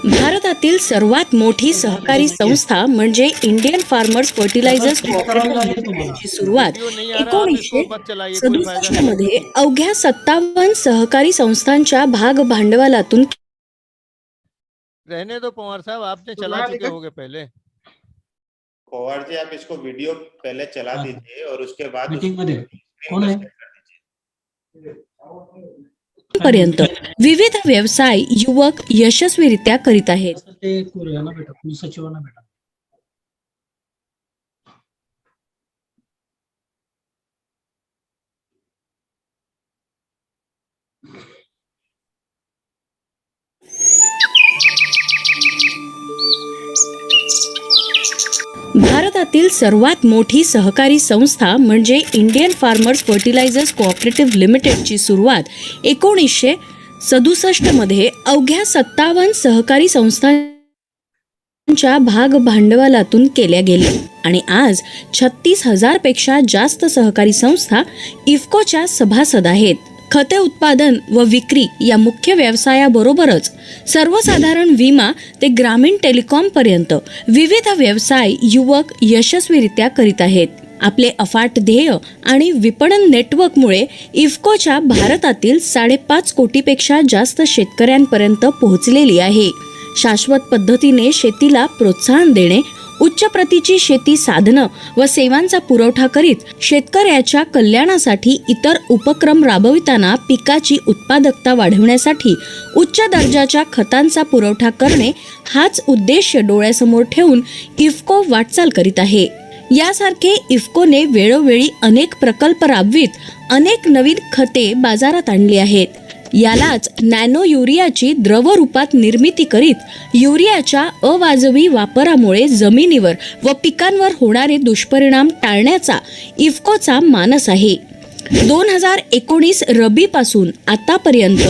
भारतातील सर्वात मोठी सहकारी संस्था म्हणजे इंडियन फार्मर्स फर्टिलायझर्स कोऑपरेटिव्ह लिमिटेडची सुरुवात 1967 मध्ये अवघ्या 57 सहकारी संस्थांच्या भाग भांडवलातून। रहने दो पवार साहब, आपने चला चुके होगे पहले। पवार जी आप इसको वीडियो पहले चला दीजिए और उसके बाद मीटिंग मध्ये कोण आहे? पर्यंत विविध व्यवसाय युवक यशस्वीरित्या करीत आहेत। ते करूया बेटा, कुलसचिवांना बेटा। भारतातील सर्वात मोठी सहकारी संस्था म्हणजे इंडियन फार्मर्स फर्टिलायझर्स कोऑपरेटिव्ह लिमिटेडची सुरुवात 1967 मध्ये अवघ्या 57 सहकारी संस्थांच्या भाग भांडवलातून केल्या गेली आणि आज 36,000 पेक्षा जास्त सहकारी संस्था इफ्कोच्या सभासद आहेत। खते उत्पादन व विक्री या मुख्य व्यवसायाबरोबरच सर्वसाधारण विमा ते ग्रामीण टेलिकॉम पर्यंत विविध व्यवसाय युवक यशस्वीरित्या करीत आहेत। आपले अफाट ध्येय आणि विपणन नेटवर्कमुळे इफ्कोच्या भारतातील 5.5 कोटीपेक्षा जास्त शेतकऱ्यांपर्यंत पोहोचलेली आहे। शाश्वत पद्धतीने शेतीला प्रोत्साहन देणे, उच्च प्रतीची शेती साधनं व सेवांचा पुरवठा करीत शेतकऱ्याच्या कल्याणासाठी इतर उपक्रम राबविताना पिकाची उत्पादकता वाढवण्यासाठी उच्च दर्जाच्या खतांचा पुरवठा करणे हाच उद्देश डोळ्यासमोर ठेवून इफ्को वाटचाल करीत आहे। यासारखे इफ्कोने वेळोवेळी अनेक प्रकल्प राबवित अनेक नवीन खते बाजारात आणली आहेत। यालाच नॅनो युरियाची द्रव रूपात निर्मिती करीत युरियाच्या अवाजवी वापरामुळे जमिनीवर व पिकांवर होणारे दुष्परिणाम टाळण्याचा इफ्कोचा मानस आहे. 2019 रबी पासून आतापर्यंत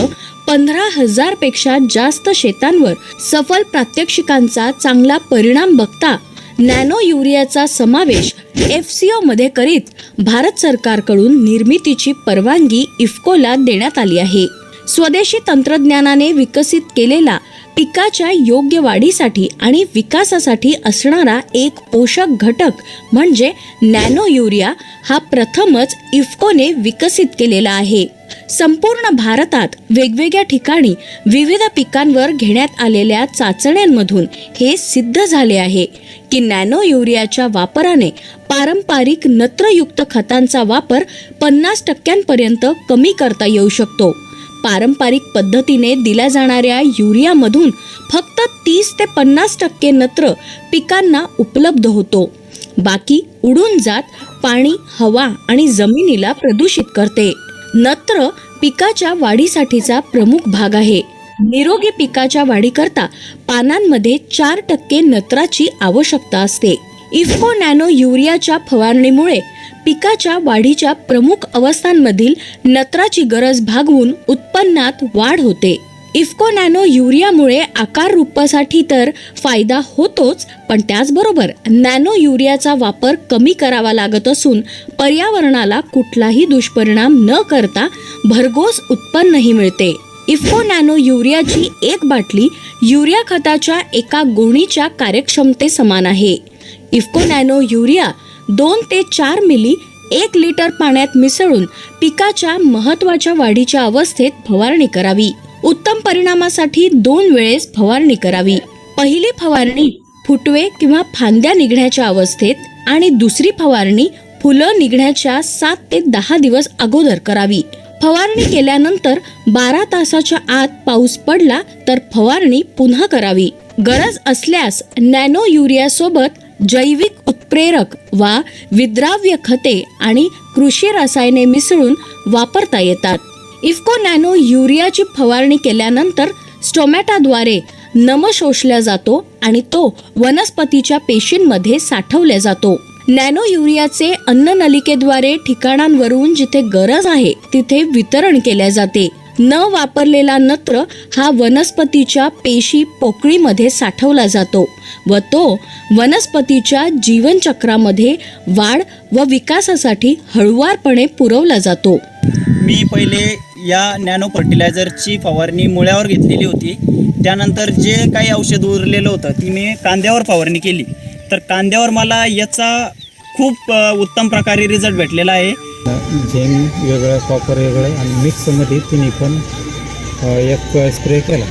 15,000 पेक्षा जास्त शेतांवर सफल प्रात्यक्षिकांचा चांगला परिणाम बघता नॅनो युरियाचा समावेश FCO मध्ये करीत भारत सरकारकडून निर्मितीची परवानगी इफ्कोला देण्यात आली आहे. स्वदेशी तंत्रज्ञानाने विकसित केलेला पिकाच्या योग्य वाढीसाठी आणि विकासासाठी असणारा एक पोषक घटक म्हणजे नॅनो युरिया हा प्रथमच इफ्कोने विकसित केलेला आहे. संपूर्ण भारतात वेगवेगळ्या ठिकाणी विविध पिकांवर घेण्यात आलेल्या चाचण्यांमधून हे सिद्ध झाले आहे की नॅनो युरियाच्या वापराने पारंपरिक नत्रयुक्त खतांचा वापर 50% कमी करता येऊ शकतो. पारंपरिक पद्धतीने दिल्या जाणाऱ्या युरियामधून फक्त 30 ते 50% नत्र पिकांना उपलब्ध होतो. बाकी उडून जात पाणी, हवा आणि जमिनीला प्रदूषित करते. नत्र पिकाच्या वाढीसाठीचा प्रमुख भाग आहे. निरोगी पिकाच्या वाढीकरता पानांमध्ये 4% नत्राची आवश्यकता असते. इफ्को नॅनो युरियाच्या फवारणीमुळे पिकाच्या वाढीच्या प्रमुख अवस्थांमधील नत्राची गरज भागवून उत्पन्नात वाढ होते. इफ्को नॅनो युरियामुळे आकार रूपासाठी तर फायदा होतोच, पण त्याचबरोबर नॅनो युरियाचा वापर कमी करावा लागत असून पर्यावरणाला कुठलाही दुष्परिणाम न करता भरघोस उत्पन्नही मिळते. इफ्को नॅनो युरियाची एक बाटली युरिया खताच्या एका गोणीच्या कार्यक्षमते समान आहे. इफ्को नॅनो युरिया 2 ते 4 मिली 1 लिटर पाण्यात मिसळून पिकाच्या महत्त्वाच्या वाढीच्या अवस्थेत फवारणी करावी. उत्तम परिणामासाठी 2 वेळेस फवारणी करावी. पहिली फवारणी फुटवे किंवा फांद्या निघण्याच्या अवस्थेत आणि दुसरी फवारणी फुलं निघण्याच्या 7 ते 10 दिवस अगोदर करावी. फवारणी केल्यानंतर 12 तासाच्या आत पाऊस पडला तर फवारणी पुन्हा करावी. गरज असल्यास नॅनो युरिया सोबत जैविक उत्प्रेरक वा विद्राव्य खते आणि कृषी रसायने मिसळून वापरता येतात. इफ्को नॅनो युरियाची फवारणी केल्यानंतर स्टोमॅटाद्वारे नम शोषला जातो आणि तो वनस्पतीच्या पेशींमध्ये साठवला जातो. नॅनो युरियाचे अन्ननलिकेद्वारे ठिकाणांवरून जिथे गरज आहे तिथे वितरण केले जाते. न वापरलेला नत्र हा वनस्पतीच्या पेशी पोकळीमध्ये साठवला जातो व तो वनस्पतीच्या जीवनचक्रामध्ये वाढ व विकासासाठी हळुवारपणे पुरवला जातो. मी पहिले या नॅनो फर्टिलायझरची फवारणी मुळ्यावर घेतलेली होती. त्यानंतर जे काही औषध उरलेलं होतं ती मी कांद्यावर फवारणी केली. तर कांद्यावर मला याचा खूप उत्तम प्रकारे रिझल्ट भेटलेला आहे. झेम वेगळं, कॉपर वेगळं आणि मिक्समध्ये तिन्ही पण एक स्प्रे केला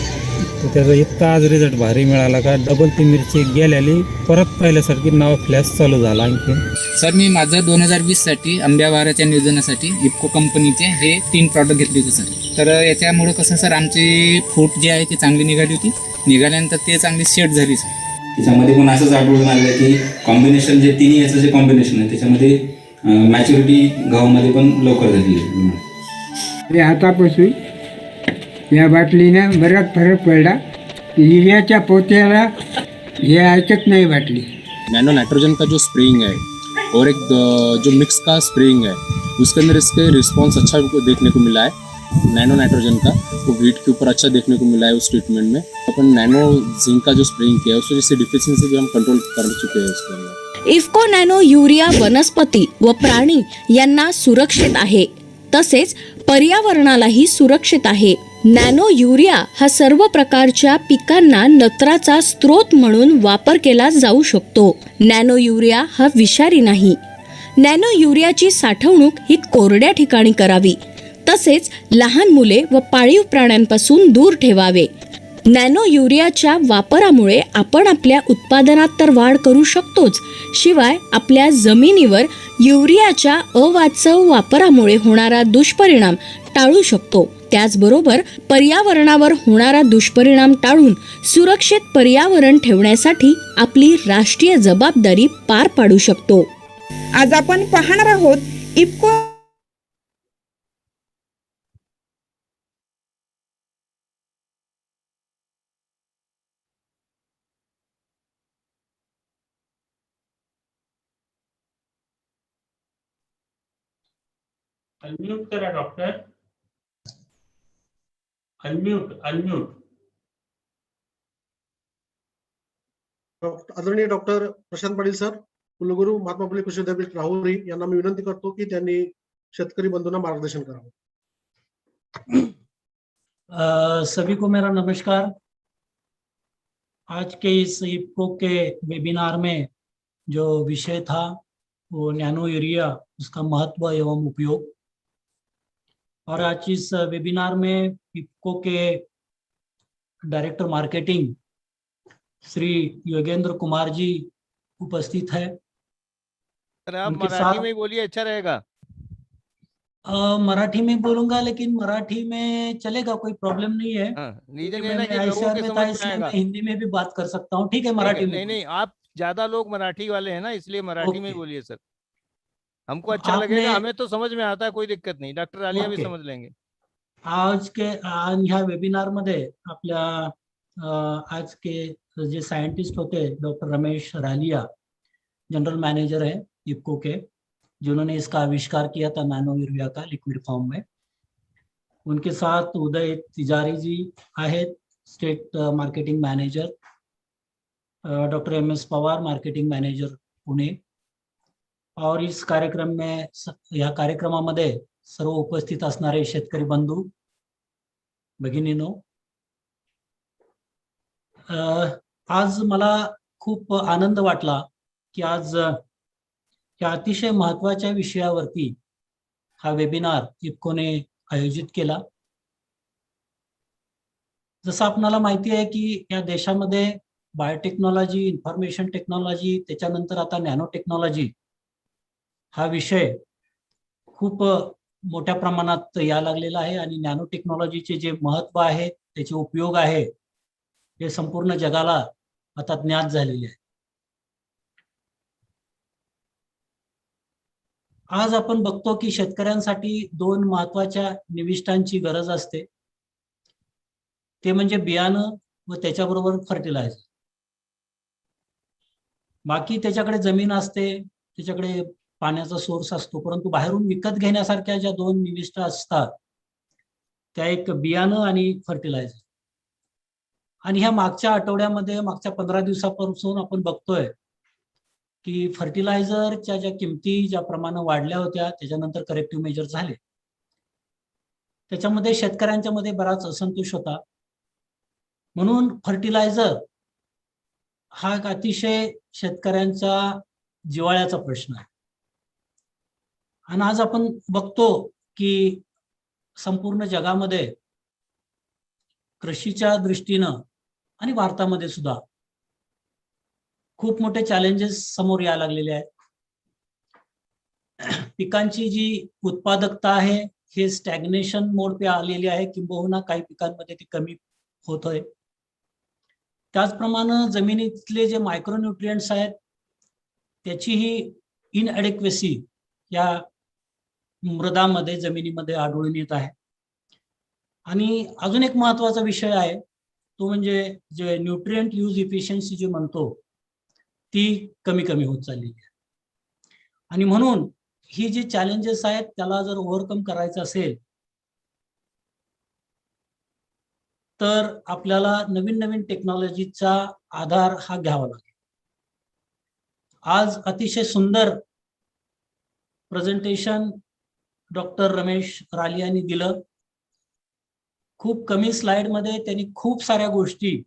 तर त्याचा इतका आज रिझल्ट भारी मिळाला का डबल ती मिरची गेल्याली परत पहिल्यासारखी नवा फ्लॅश चालू झाला. आणखी सर मी माझं 2020साठी आंब्यावाराच्या नियोजनासाठी इफ्को कंपनीचे हे 3 प्रॉडक्ट घेतले होते सर. तर याच्यामुळं कसं सर आमची फूट जी आहे ती चांगली निघाली होती. निघाल्यानंतर ते चांगली सेट झाली सर. त्याच्यामध्ये पण असंच आढळून आलं की कॉम्बिनेशन जे तिन्ही याचं जे कॉम्बिनेशन आहे त्याच्यामध्ये मॅच्युरिटी गव्हामध्ये पण लवकर झालेली आहे. हातापासून या बाटलीनं बराच फरक पडला. युरियाच्या पोत्याला हे ऐकत नाही बाटली. नैनो नाइट्रोजन का जो स्प्रेइंग है और एक जो मिक्स का स्प्रेइंग है उसके अंदर इसके रिस्पांस अच्छा देखने को मिला है. नैनो नाइट्रोजन का वो वीट के ऊपर अच्छा देखने को मिला है उस ट्रीटमेंट में. अपन नैनो जिंक का जो स्प्रेइंग किया है उससे जैसे डिफिशियंसी भी हम कंट्रोल कर चुके हैं उसके अंदर. इफ्को नॅनो युरिया वनस्पती व प्राणी यांना सुरक्षित आहे तसेच पर्यावरणालाही सुरक्षित आहे. नॅनो युरिया हा सर्व प्रकारच्या पिकांना नत्राचा स्रोत म्हणून वापर केला जाऊ शकतो. नॅनो युरिया हा विषारी नाही. नॅनो युरियाची साठवणूक ही कोरड्या ठिकाणी करावी तसेच लहान मुले व पाळीव प्राण्यांपासून दूर ठेवावे. नॅनो युरियाच्या वापरामुळे आपण आपल्या उत्पादनात तर वाढ करू शकतोच, शिवाय आपल्या जमिनीवर युरियाच्या अवास्तव वापरामुळे होणारा दुष्परिणाम टाळू शकतो. त्याचबरोबर पर्यावरणावर होणारा दुष्परिणाम टाळून सुरक्षित पर्यावरण ठेवण्यासाठी आपली राष्ट्रीय जबाबदारी पार पाडू शकतो. आज आपण पाहणार आहोत इफ्को अनम्यूट करा डॉक्टर. अनम्यूट. आदरणीय डॉक्टर प्रशांत पाटील सर, कुलगुरू महात्मा फुले कृषी विद्यापीठ राहुरी यांना मी विनंती करतो की त्यांनी शेतकरी बंधूंना मार्गदर्शन करावं. सभी को मेरा नमस्कार. आज के इस इफ्को के वेबिनार में जो विषय था वो नैनो यूरिया, उसका महत्व एवं उपयोग. और आज इस वेबिनार में इफ्को के डायरेक्टर मार्केटिंग श्री योगेंद्र कुमार जी उपस्थित है. सर आप उनके मराठी साथ- में ही बोलिए, अच्छा रहेगा. मराठी में बोलूंगा, लेकिन मराठी में चलेगा, कोई प्रॉब्लम नहीं है. हाँ, रीजन क्योंकि है ना मैं कि लोगों ICR के में था, समझ में इसलिए आएगा. मैं हिंदी में भी बात कर सकता हूँ. ठीक है, मराठी में. नहीं, आप ज्यादा लोग मराठी वाले हैं ना, इसलिए मराठी में ही ओके. बोलिए सर. हमको अच्छा आपने- लगेगा, हमें तो समझ में आता है, कोई दिक्कत नहीं. डॉक्टर आलिया भी ओके. समझ लेंगे. आज ह्या वेबिनार मध्ये आपल्या आज के जे साइंटिस्ट होते doctor Ramesh Ralia, general manager है इफ्को के, जिन्होंने इसका आविष्कार किया था नैनो यूरिया का लिक्विड फॉर्म में. उनके साथ उदय तिजारी जी आहेत, state marketing manager. Doctor MS Pawar, marketing manager Pune. और इस कार्यक्रम में या कार्यक्रमामध्ये सर्व उपस्थित असणारे शेतकरी बंधू भगिनीनो, आज मला खूप आनंद वाटला की आज या अतिशय महत्त्वाच्या विषयावरती हा वेबिनार इफ्कोने आयोजित केला. जसं आपणाला माहिती आहे की या देशामध्ये बायोटेक्नॉलॉजी, इन्फॉर्मेशन टेक्नॉलॉजी, त्याच्यानंतर आता नॅनो टेक्नॉलॉजी हा विषय खूप मोठ्या प्रमाणात या लागलेला आहे. आणि नॅनो टेक्नॉलॉजीचे जे महत्त्व आहे, त्याचे उपयोग आहे, हे संपूर्ण जगाला आता ज्ञात झालेले आहे. आज आपण बघतो की शेतकऱ्यांसाठी दोन महत्त्वाच्या निविष्ठांची गरज असते, ते म्हणजे बियाणं व त्याच्याबरोबर फर्टिलायझर. बाकी त्याच्याकडे जमीन असते, त्याच्याकडे पाण्याचा सोर्स असतो, परंतु बाहेरून विकत घेण्यासारख्या ज्या दोन निविष्ठा असतात त्या एक बियाणं आणि फर्टिलायझर. आणि ह्या मागच्या आठवड्यामध्ये, मागच्या 15 दिवसापासून आपण बघतोय की फर्टिलायझरच्या ज्या किमती ज्या प्रमाणे वाढल्या होत्या, त्याच्यानंतर करेक्टिव्ह मेजर झाले. त्याच्यामध्ये शेतकऱ्यांच्या मध्ये बराच असंतोष होता. म्हणून फर्टिलायझर हा एक अतिशय शेतकऱ्यांचा जिव्हाळ्याचा प्रश्न आहे. आणि आज आपण बघतो की संपूर्ण जगामध्ये कृषीच्या दृष्टीनं आणि भारतामध्ये सुद्धा खूप मोठे चॅलेंजेस समोर यायला लागलेले आहेत. पिकांची जी उत्पादकता आहे हे स्टॅग्नेशन मोड पे आलेली आहे, किंबहुना काही पिकांमध्ये ती कमी होतोय. त्याचप्रमाणे जमिनीतले जे मायक्रोन्यूट्रिएंट्स आहेत त्याचीही इनएडिक्वेसी या मृदामध्ये, जमिनीमध्ये आढळून येत आहे. आणि अजून एक महत्त्वाचा विषय आहे, तो म्हणजे जे न्यूट्रिएंट यूज इफिशियन्सी जे म्हणतो, ती कमी होत चाललेली आहे. आणि म्हणून ही जी चॅलेंजेस आहेत त्याला जर ओव्हरकम करायचं असेल तर आपल्याला नवीन टेक्नॉलॉजीचा आधार हा घ्यावा लागेल. आज अतिशय सुंदर प्रेझेंटेशन डॉक्टर रमेश रालिया यांनी दिलं. खूप कमी स्लाइडमध्ये त्यांनी खूप साऱ्या गोष्टी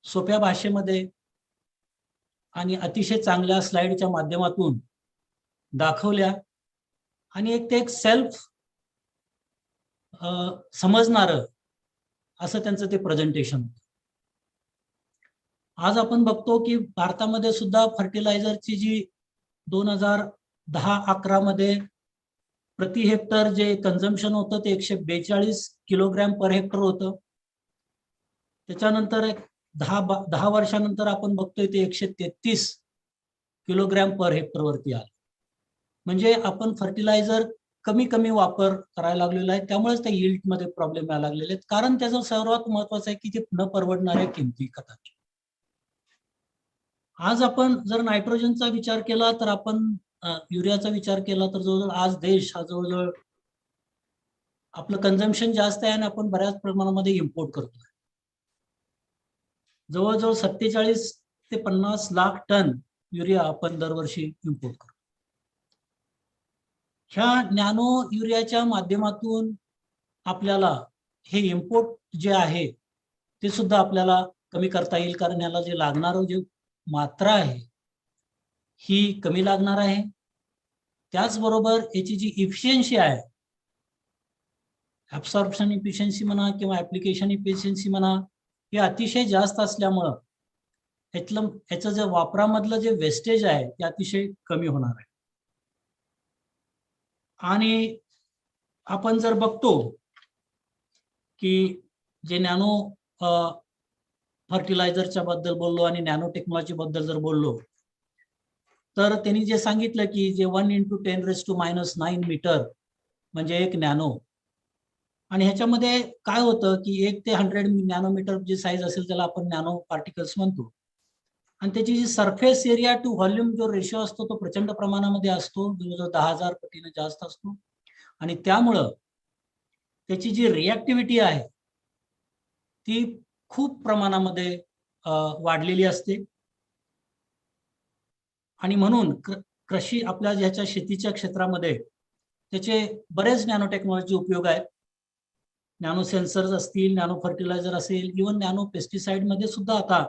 सोप्या भाषेमध्ये आणि अतिशय चांगल्या स्लाइडच्या माध्यमातून दाखवल्या. आणि एक सेल्फ समजणारं असं त्यांचं ते प्रेझेंटेशन होतं. आज आपण बघतो की भारतामध्ये सुद्धा फर्टिलायझरची जी 2010-11 मध्ये प्रति हेक्टर जे कन्झम्पशन होतं ते 142 किलोग्रॅम पर हेक्टर होतं. त्याच्यानंतर 10 वर्षानंतर आपण बघतोय ते 133 किलोग्रॅम पर हेक्टर वरती आलं. म्हणजे आपण फर्टिलायझर कमी वापर करायला लागलेला आहे. त्यामुळेच त्या यील्ड मध्ये प्रॉब्लेम यायला लागलेले आहेत. कारण त्याचं सर्वात महत्वाचं आहे की ते न परवडणाऱ्या किमती खताच्या. आज आपण जर नायट्रोजनचा विचार केला तर आपण युरियाचा विचार केला तर जवळजवळ आज देश हा जवळजवळ आपलं कन्झम्पशन जास्त आहे आणि आपण बऱ्याच प्रमाणामध्ये इम्पोर्ट करतो. जवळजवळ 47 ते 50 लाख टन युरिया आपण दरवर्षी इम्पोर्ट करतो. ह्या नॅनो युरियाच्या माध्यमातून आपल्याला हे इम्पोर्ट जे आहे ते सुद्धा आपल्याला कमी करता येईल, कारण याला जे लागणारं जे मात्रा आहे ही कमी लागणार आहे. त्याचबरोबर याची जी इफिशियन्सी आहे, ऍब्सॉर्प्शन इफिशियन्सी म्हणा किंवा ऍप्लिकेशन इफिशियन्सी म्हणा, हे अतिशय जास्त असल्यामुळं याचं जे वापरामधलं जे वेस्टेज आहे ते अतिशय कमी होणार आहे. आणि आपण जर बघतो की जे नॅनो फर्टिलायझरच्या बद्दल बोललो आणि नॅनो टेक्नॉलॉजी बद्दल जर बोललो तर त्यांनी जे सांगितलं की जे 1 × 10⁻⁹ मीटर म्हणजे एक नॅनो, आणि ह्याच्यामध्ये काय होतं की 1 ते 100 नॅनोमीटर जी साईज असेल त्याला आपण नॅनो पार्टिकल्स म्हणतो. आणि त्याची जी सरफेस एरिया टू व्हॉल्यूम जो रेशो असतो तो प्रचंड प्रमाणामध्ये असतो, जवळजवळ 10,000 पटीने जास्त असतो. आणि त्यामुळं त्याची जी रिॲक्टिव्हिटी आहे ती खूप प्रमाणामध्ये वाढलेली असते. आणि म्हणून कृषी आपल्या ह्याच्या शेतीच्या क्षेत्रामध्ये त्याचे बरेच नॅनो टेक्नॉलॉजी उपयोग आहेत. नॅनो सेन्सर्स असतील, नॅनो फर्टिलायझर असेल, इव्हन नॅनो पेस्टिसाइड मध्ये सुद्धा आता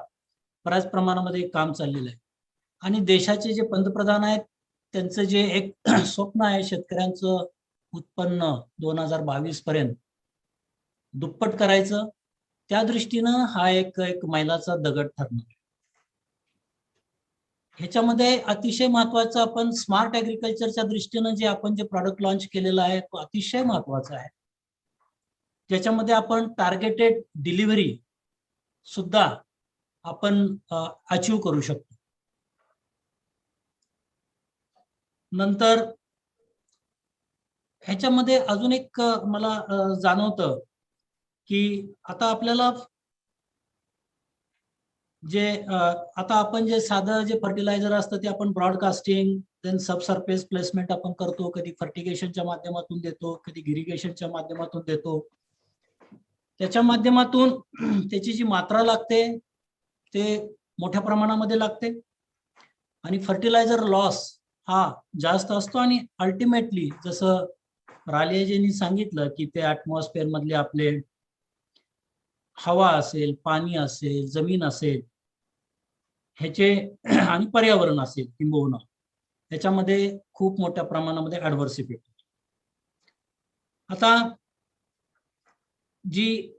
बऱ्याच प्रमाणामध्ये काम चाललेलं आहे. आणि देशाचे जे पंतप्रधान आहेत त्यांचं जे एक स्वप्न आहे शेतकऱ्यांचं उत्पन्न 2022 पर्यंत दुप्पट करायचं, त्या दृष्टीनं हा एक मैलाचा दगड ठरणार. ह्याच्यामध्ये अतिशय महत्वाचं आपण स्मार्ट ऍग्रिकल्चरच्या दृष्टीनं जे आपण जे प्रॉडक्ट लॉन्च केलेलं आहे तो अतिशय महत्वाचा आहे, ज्याच्यामध्ये आपण टार्गेटेड डिलिव्हरी सुद्धा आपण अचीव करू शकतो. नंतर ह्याच्यामध्ये अजून एक मला जाणवतं की आता आपल्याला जे आता आपण जे साधं जे फर्टिलायझर असतं ते आपण ब्रॉडकास्टिंग देन सबसर्फेस प्लेसमेंट आपण करतो, कधी फर्टिगेशनच्या माध्यमातून देतो, कधी इरिगेशनच्या माध्यमातून देतो. त्याच्या माध्यमातून त्याची जी मात्रा लागते ते मोठ्या प्रमाणामध्ये लागते आणि फर्टिलायझर लॉस हा जास्त असतो. आणि अल्टिमेटली जसं रालियाजींनी सांगितलं की ते ऍटमॉस्फिअर मधले आपले हवा असेल, पाणी असेल, जमीन असेल, ह्याचे आणि पर्यावरण असेल किंबहुना ह्याच्यामध्ये खूप मोठ्या प्रमाणामध्ये ऍडव्हर्स इफेक्ट. आता जी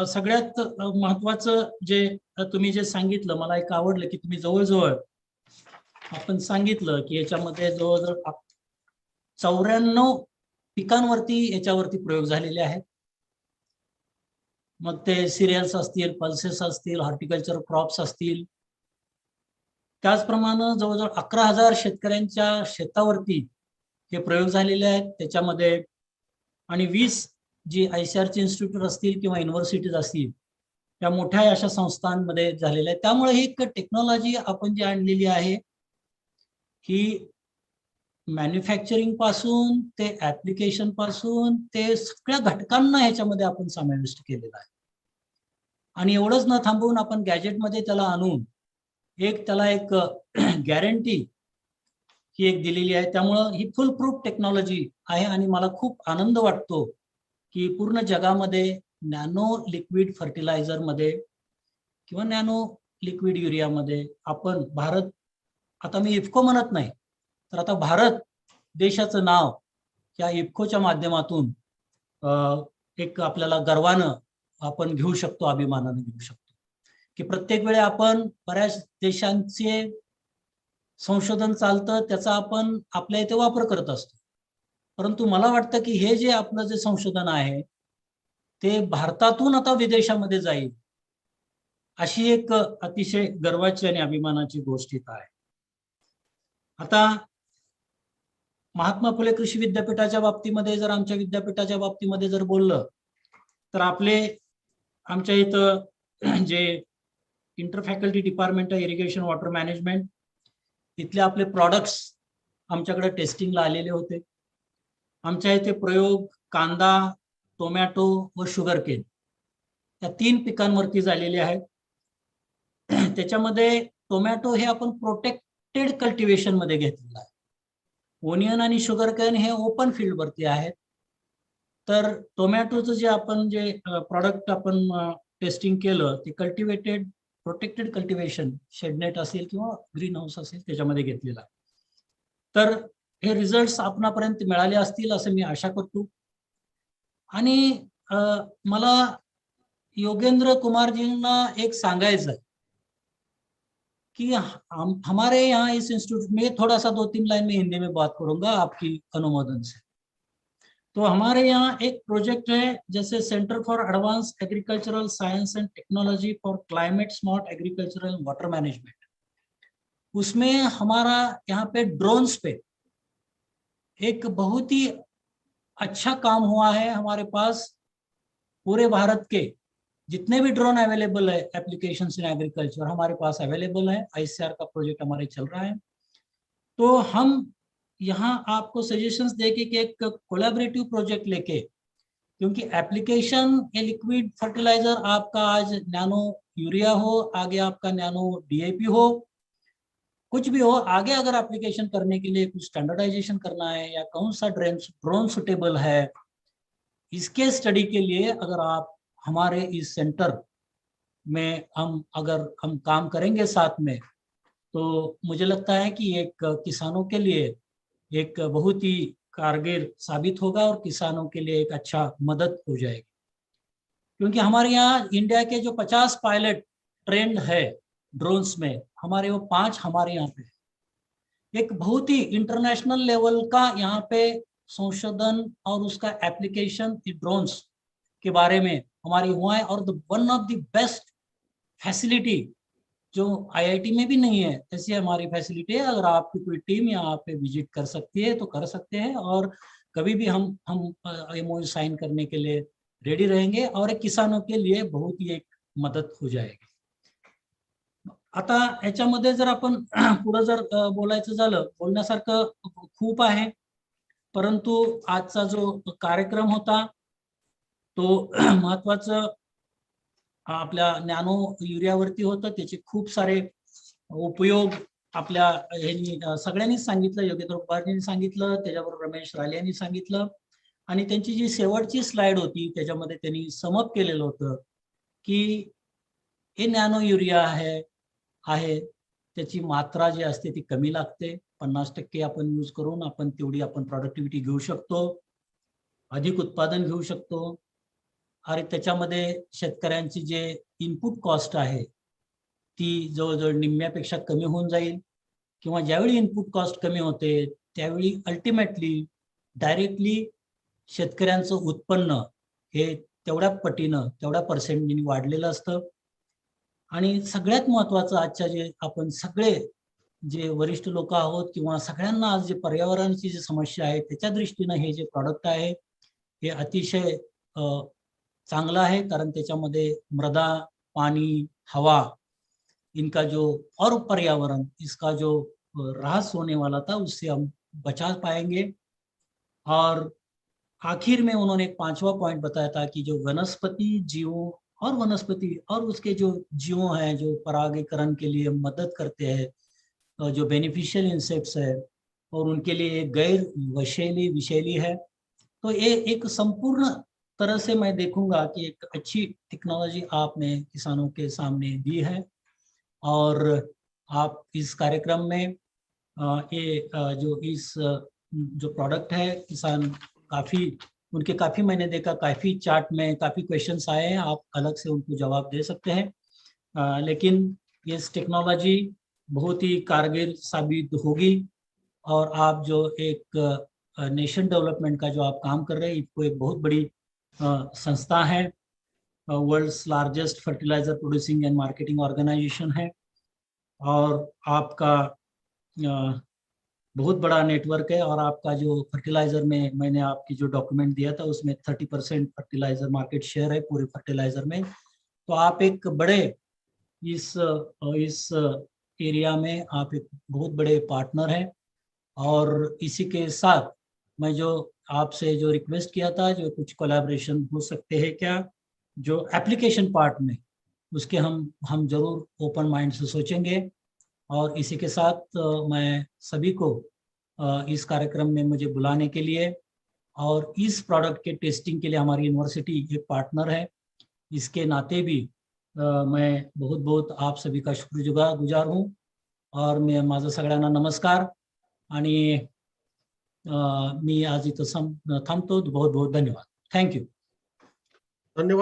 सगळ्यात महत्वाचं जे तुम्ही जे सांगितलं मला एक आवडलं की तुम्ही जवळजवळ आपण सांगितलं की याच्यामध्ये जवळजवळ 94 पिकांवरती याच्यावरती प्रयोग झालेले आहेत. मग ते सिरियल्स असतील, पल्सेस असतील, हॉर्टिकल्चर क्रॉप्स असतील. त्याचप्रमाणे जवळजवळ 11,000 शेतकऱ्यांच्या शेतावरती हे प्रयोग झालेले आहेत त्याच्यामध्ये. आणि 20 जी ICAR इन्स्टिट्यूट असतील किंवा युनिव्हर्सिटीज असतील त्या मोठ्या अशा संस्थांमध्ये झालेल्या आहेत. त्यामुळे ही एक टेक्नॉलॉजी आपण जी आणलेली आहे ही मॅन्युफॅक्चरिंग पासून ते ऍप्लिकेशन पासून ते सगळ्या घटकांना ह्याच्यामध्ये आपण समाविष्ट केलेला आहे. आणि एवढंच न थांबवून आपण गॅजेटमध्ये त्याला आणून त्याला एक गॅरंटी ही एक दिलेली आहे. त्यामुळं ही फुल प्रूफ टेक्नॉलॉजी आहे आणि मला खूप आनंद वाटतो की पूर्ण जगामध्ये नॅनो लिक्विड फर्टिलायझर मध्ये किंवा नॅनो लिक्विड युरियामध्ये आपण भारत, आता मी इफ्को म्हणत नाही तर आता भारत देशाचं नाव या इफ्कोच्या माध्यमातून एक आपल्याला गर्वानं आपण घेऊ शकतो, अभिमानाने घेऊ शकतो की प्रत्येक वेळी आपण बऱ्याच देशांचे संशोधन चालतं त्याचा आपण आपल्या इथे वापर करत असतो. परंतु मला वाटतं की हे जे आपलं जे संशोधन आहे ते भारतातून आता विदेशामध्ये जाईल अशी एक अतिशय गर्वाची आणि अभिमानाची गोष्ट इथं आहे. आता महात्मा फुले कृषी विद्यापीठाच्या बाबतीमध्ये जर आमच्या विद्यापीठाच्या बाबतीमध्ये जर बोललं तर आमच्या इथं जे इंटर फॅकल्टी डिपार्टमेंट आहे इरिगेशन वॉटर मॅनेजमेंट, इथले आपले प्रॉडक्ट्स आमच्याकडे टेस्टिंगला आलेले होते. आमच्या इथे प्रयोग कांदा, टोमॅटो व शुगरकेन या 3 पिकांवरती झालेले आहेत. त्याच्यामध्ये टोमॅटो हे आपण प्रोटेक्टेड कल्टिवेशन मध्ये घेतलेलं आहे. ओनियन आणि शुगरकेन हे ओपन फील्ड वरती आहेत. तर टोमॅटोचं जे आपण प्रॉडक्ट आपण टेस्टिंग केलं ते कल्टिवेटेड प्रोटेक्टेड कल्टिवेशन शेडनेट असेल किंवा ग्रीन हाऊस असेल त्याच्यामध्ये घेतलेलं आहे. तर हे रिझल्ट्स आपणापर्यंत मिळाले असतील असं मी आशा करतो. आणि मला योगेंद्र कुमारजींना एक सांगायचं है कि हमारे यहाँ इस इंस्टीट्यूट में थोड़ा सा 2-3 लाइन में हिंदी में बात करूंगा आपकी अनुमोदन से. तो हमारे यहाँ एक प्रोजेक्ट है जैसे centre for advance agricultural science and technology for climate smart agricultural water management. उसमें हमारा यहाँ पे ड्रोन्स पे एक बहुत ही अच्छा काम हुआ है. हमारे पास पूरे भारत के जितने भी ड्रोन अवेलेबल है एप्लीकेशंस इन एग्रीकल्चर हमारे पास अवेलेबल है. ICAR का प्रोजेक्ट हमारे चल रहा है. तो हम यहाँ आपको सजेशंस देके कि एक कोलैबोरेटिव प्रोजेक्ट लेके, क्योंकि एप्लीकेशन ये लिक्विड फर्टिलाइजर आपका आज नैनो यूरिया हो, आगे आपका नैनो DAP हो, कुछ भी हो, आगे अगर एप्लीकेशन करने के लिए कुछ स्टैंडर्डाइजेशन करना है या कौन सा ड्रोन सुटेबल है, इसके स्टडी के लिए अगर आप हमारे इस सेंटर में अगर हम काम करेंगे साथ में, तो मुझे लगता है कि एक किसानों के लिए एक बहुत ही कारगर साबित होगा और किसानों के लिए एक अच्छा मदद हो जाएगी. क्योंकि हमारे यहाँ इंडिया के जो 50 पायलट ट्रेंड है ड्रोन्स में, हमारे वो 5 हमारे यहाँ पे है. एक बहुत ही इंटरनेशनल लेवल का यहाँ पे संशोधन और उसका एप्लीकेशन ड्रोन्स के बारे में हमारी हुआ है. और one of the best facility जो IIT में भी नहीं है ऐसी हमारी फैसिलिटी है. अगर आपकी कोई टीम यहाँ पे विजिट कर सकती है तो कर सकते हैं, और कभी भी हम MOU साइन करने के लिए रेडी रहेंगे और एक किसानों के लिए बहुत ही एक मदत हो जाएगी. आता याच्यामध्ये जर आपण पुढे जर बोलायचं झालं, बोलण्यासारखं खूप आहे, परंतु आजचा जो कार्यक्रम होता तो महत्वाचं आपल्या नॅनो युरियावरती होतं. त्याचे खूप सारे उपयोग आपल्या यांनी सगळ्यांनीच सांगितलं. योगेंद्र कुमारजींनी सांगितलं, त्याच्याबरोबर रमेश राले यांनी सांगितलं, आणि त्यांची जी शेवटची स्लाइड होती त्याच्यामध्ये त्यांनी समअप केलेलं होतं की हे नॅनो युरिया आहे त्याची मात्रा जी असते ती कमी लागते. 50% आपण यूज करून आपण तेवढी आपण प्रोडक्टिव्हिटी घेऊ शकतो, अधिक उत्पादन घेऊ शकतो. आणि त्याच्यामध्ये शेतकऱ्यांची जे इनपुट कॉस्ट आहे ती जवळजवळ निम्म्यापेक्षा कमी होऊन जाईल. किंवा ज्यावेळी इनपुट कॉस्ट कमी होते त्यावेळी अल्टिमेटली डायरेक्टली शेतकऱ्यांचं उत्पन्न हे तेवढ्या पटीनं तेवढ्या पर्सेंटनी वाढलेलं असतं. आणि सगळ्यात महत्त्वाचं आजच्या जे आपण सगळे जे वरिष्ठ लोक आहोत किंवा सगळ्यांना आज जे पर्यावरणाची जी समस्या आहे त्याच्या दृष्टीनं हे जे प्रॉडक्ट आहे हे अतिशय चांगलं आहे. कारण त्याच्यामध्ये मृदा, पानी, हवा इनका जो और पर्यावरण इसका जो ह्रास होने वाला था उससे हम बचा पाएंगे. और आखिर में उन्होंने एक 5वां पॉइंट बताया था कि जो वनस्पति जीवों और वनस्पति और उसके जो जीवों हैं जो परागीकरण के लिए मदद करते हैं, जो बेनिफिशियल इंसेक्ट्स है और उनके लिए गैर विषैली है. तो ये एक संपूर्ण तरह से मैं देखूंगा कि एक अच्छी टेक्नोलॉजी आपने किसानों के सामने दी है. और आप इस कार्यक्रम में जो प्रोडक्ट है किसान काफ़ी मैंने देखा काफ़ी चार्ट में काफ़ी क्वेश्चंस आए हैं, आप अलग से उनको जवाब दे सकते हैं. लेकिन ये टेक्नोलॉजी बहुत ही कारगर साबित होगी. और आप जो एक नेशन डेवलपमेंट का जो आप काम कर रहे हैं, इसको एक बहुत बड़ी संस्था है, world's largest fertiliser producing and marketing organisation है. और आपका बहुत बड़ा नेटवर्क है. और आपका जो फर्टिलाइजर में मैंने आपकी जो डॉक्यूमेंट दिया था उसमें 30% फर्टिलाइजर मार्केट शेयर है पूरे फर्टिलाइजर में. तो आप एक बड़े इस एरिया में आप एक बहुत बड़े पार्टनर हैं. और इसी के साथ मैं जो आपसे जो रिक्वेस्ट किया था, जो कुछ कोलैबोरेशन हो सकते हैं क्या, जो एप्लीकेशन पार्ट में, उसके हम जरूर ओपन माइंड से सोचेंगे। और इसी के साथ मैं सभी को इस कार्यक्रम में मुझे बुलाने के लिए और इस प्रोडक्ट के टेस्टिंग के लिए हमारी यूनिवर्सिटी एक पार्टनर है, इसके नाते भी मैं बहुत बहुत आप सभी का शुक्रगुजार हूँ। और मी माझं सगळ्यांना नमस्कार आणि मी आज इथं थांबतो. बहुत बहुत धन्यवाद. थँक्यू. धन्यवाद.